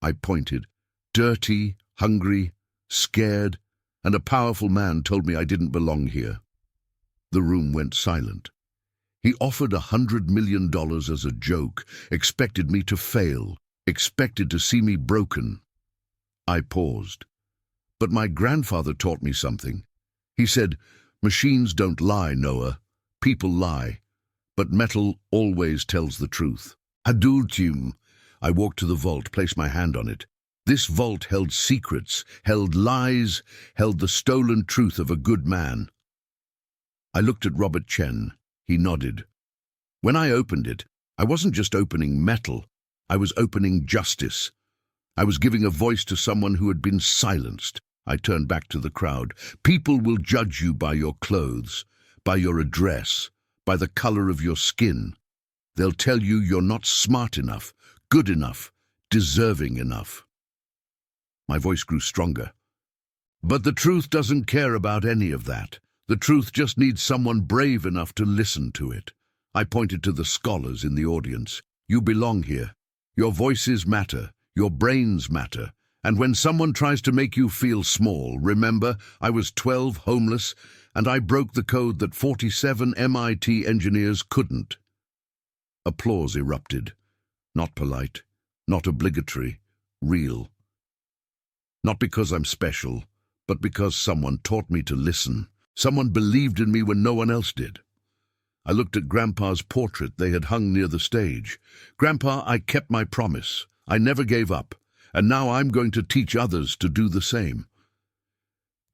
I pointed. Dirty, hungry, scared, and a powerful man told me I didn't belong here. The room went silent. He offered $100 million as a joke, expected me to fail, expected to see me broken. I paused. But my grandfather taught me something. He said, "Machines don't lie, Noah. People lie. But metal always tells the truth." Adultium. I walked to the vault, placed my hand on it. This vault held secrets, held lies, held the stolen truth of a good man. I looked at Robert Chen. He nodded. When I opened it, I wasn't just opening metal. I was opening justice. I was giving a voice to someone who had been silenced. I turned back to the crowd. People will judge you by your clothes, by your address, by the color of your skin. They'll tell you you're not smart enough, good enough, deserving enough. My voice grew stronger. But the truth doesn't care about any of that. The truth just needs someone brave enough to listen to it. I pointed to the scholars in the audience. You belong here. Your voices matter. Your brains matter. And when someone tries to make you feel small, remember, I was 12, homeless, and I broke the code that 47 MIT engineers couldn't. Applause erupted. Not polite, not obligatory, real. Not because I'm special, but because someone taught me to listen. Someone believed in me when no one else did. I looked at Grandpa's portrait they had hung near the stage. "Grandpa, I kept my promise. I never gave up. And now I'm going to teach others to do the same."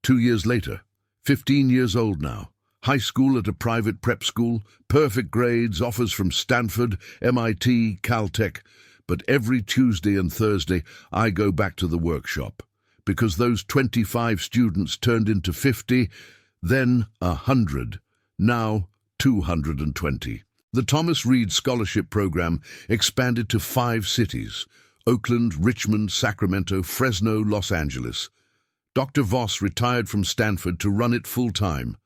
2 years later, 15 years old now, high school at a private prep school, perfect grades, offers from Stanford, MIT, Caltech. But every Tuesday and Thursday I go back to the workshop, because those 25 students turned into 50, then 100, now 220. The Thomas Reed Scholarship Program expanded to 5 cities: Oakland, Richmond, Sacramento, Fresno, Los Angeles. Dr. Voss retired from Stanford to run it full-time.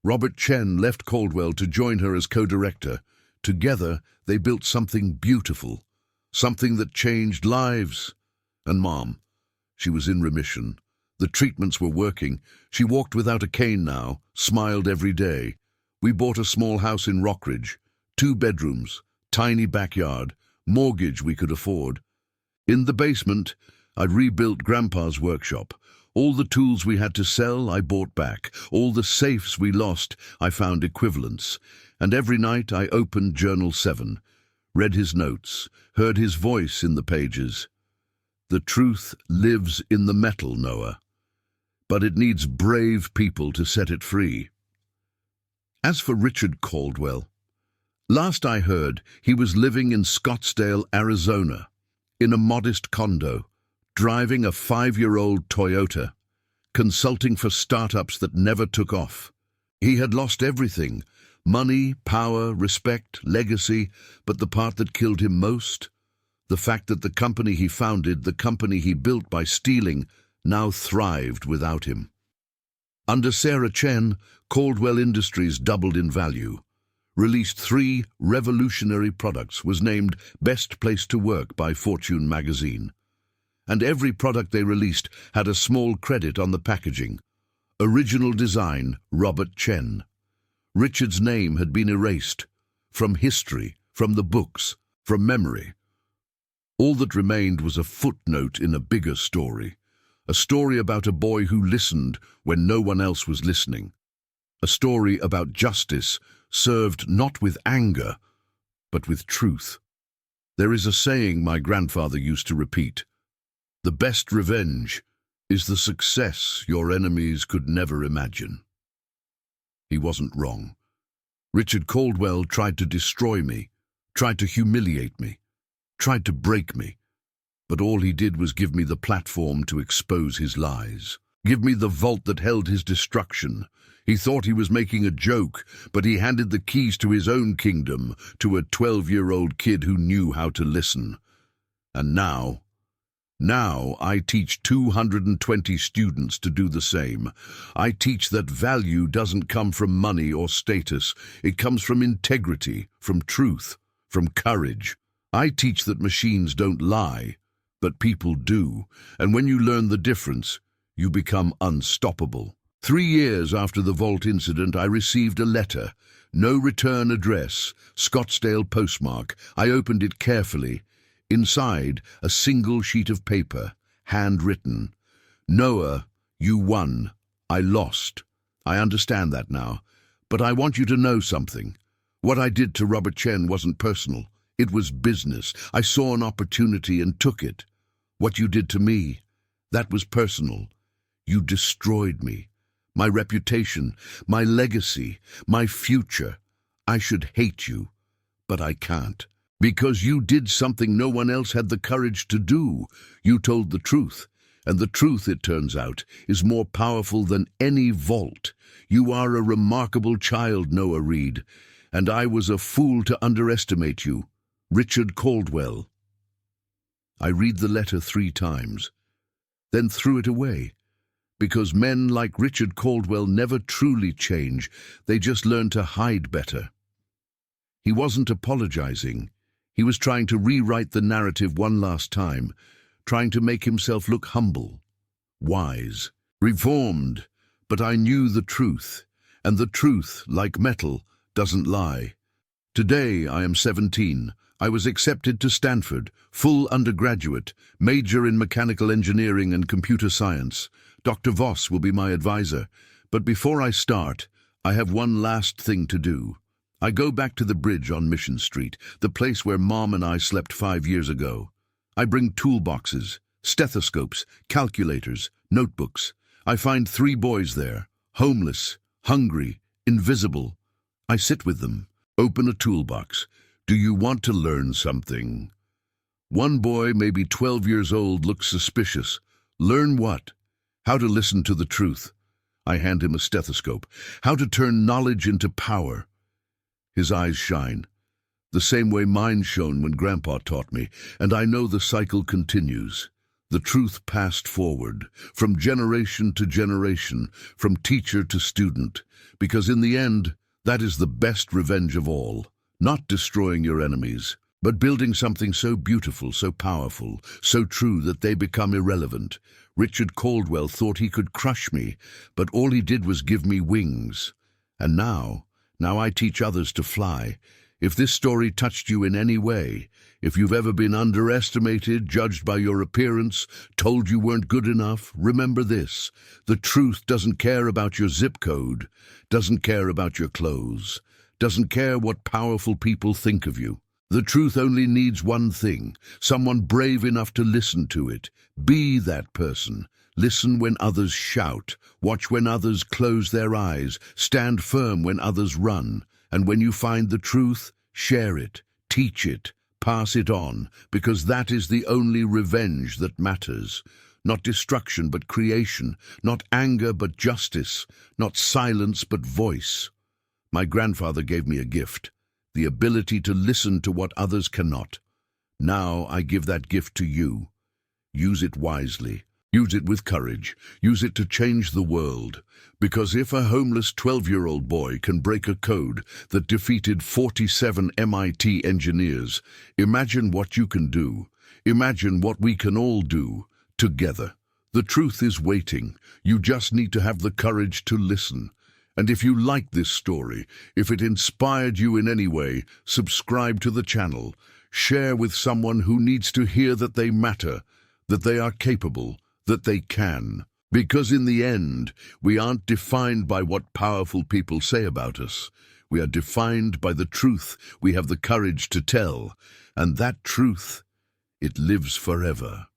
Robert Chen left Caldwell to join her as co-director. Together, they built something beautiful, something that changed lives. And Mom, she was in remission. The treatments were working. She walked without a cane now, smiled every day. We bought a small house in Rockridge, 2 bedrooms, tiny backyard, mortgage we could afford. In the basement, I'd rebuilt Grandpa's workshop. All the tools we had to sell, I bought back. All the safes we lost, I found equivalents. And every night I opened Journal 7, read his notes, heard his voice in the pages. The truth lives in the metal, Noah. But it needs brave people to set it free. As for Richard Caldwell, last I heard, he was living in Scottsdale, Arizona, in a modest condo, driving a 5-year-old Toyota, consulting for startups that never took off. He had lost everything: money, power, respect, legacy, but the part that killed him most, the fact that the company he founded, the company he built by stealing, now thrived without him. Under Sarah Chen, Caldwell Industries doubled in value, released 3 revolutionary products, was named Best Place to Work by Fortune magazine. And every product they released had a small credit on the packaging. Original design, Robert Chen. Richard's name had been erased, from history, from the books, from memory. All that remained was a footnote in a bigger story. A story about a boy who listened when no one else was listening. A story about justice served not with anger, but with truth. There is a saying my grandfather used to repeat: "The best revenge is the success your enemies could never imagine." He wasn't wrong. Richard Caldwell tried to destroy me, tried to humiliate me, tried to break me, but all he did was give me the platform to expose his lies. Give me the vault that held his destruction. He thought he was making a joke, but he handed the keys to his own kingdom to a 12-year-old kid who knew how to listen. And now I teach 220 students to do the same. I teach that value doesn't come from money or status. It comes from integrity, from truth, from courage. I teach that machines don't lie, but people do. And when you learn the difference, you become unstoppable. 3 years after the vault incident, I received a letter. No return address, Scottsdale postmark. I opened it carefully. Inside, a single sheet of paper, handwritten. Noah, you won. I lost. I understand that now. But I want you to know something. What I did to Robert Chen wasn't personal. It was business. I saw an opportunity and took it. What you did to me, that was personal. You destroyed me. My reputation, my legacy, my future. I should hate you, but I can't. Because you did something no one else had the courage to do. You told the truth, and the truth, it turns out, is more powerful than any vault. You are a remarkable child, Noah Reed, and I was a fool to underestimate you. Richard Caldwell. I read the letter 3 times, then threw it away. Because men like Richard Caldwell never truly change, they just learn to hide better. He wasn't apologizing. He was trying to rewrite the narrative one last time, trying to make himself look humble, wise, reformed. But I knew the truth, and the truth, like metal, doesn't lie. Today I am 17. I was accepted to Stanford, full undergraduate, major in mechanical engineering and computer science. Dr. Voss will be my advisor. But before I start, I have one last thing to do. I go back to the bridge on Mission Street, the place where Mom and I slept 5 years ago. I bring toolboxes, stethoscopes, calculators, notebooks. I find 3 boys there, homeless, hungry, invisible. I sit with them, open a toolbox. Do you want to learn something? One boy, maybe 12 years old, looks suspicious. Learn what? How to listen to the truth. I hand him a stethoscope. How to turn knowledge into power. His eyes shine, the same way mine shone when Grandpa taught me, and I know the cycle continues. The truth passed forward, from generation to generation, from teacher to student, because in the end, that is the best revenge of all. Not destroying your enemies, but building something so beautiful, so powerful, so true that they become irrelevant. Richard Caldwell thought he could crush me, but all he did was give me wings. And now I teach others to fly. If this story touched you in any way, if you've ever been underestimated, judged by your appearance, told you weren't good enough, remember this. The truth doesn't care about your zip code, doesn't care about your clothes, doesn't care what powerful people think of you. The truth only needs one thing, someone brave enough to listen to it. Be that person. Listen when others shout. Watch when others close their eyes. Stand firm when others run. And when you find the truth, share it, teach it, pass it on, because that is the only revenge that matters. Not destruction but creation, not anger but justice, not silence but voice. My grandfather gave me a gift, the ability to listen to what others cannot. Now I give that gift to you. Use it wisely. Use it with courage. Use it to change the world. Because if a homeless 12-year-old boy can break a code that defeated 47 MIT engineers, imagine what you can do. Imagine what we can all do together. The truth is waiting. You just need to have the courage to listen. And if you like this story, if it inspired you in any way, subscribe to the channel. Share with someone who needs to hear that they matter, that they are capable, that they can. Because in the end, we aren't defined by what powerful people say about us. We are defined by the truth we have the courage to tell. And that truth, it lives forever.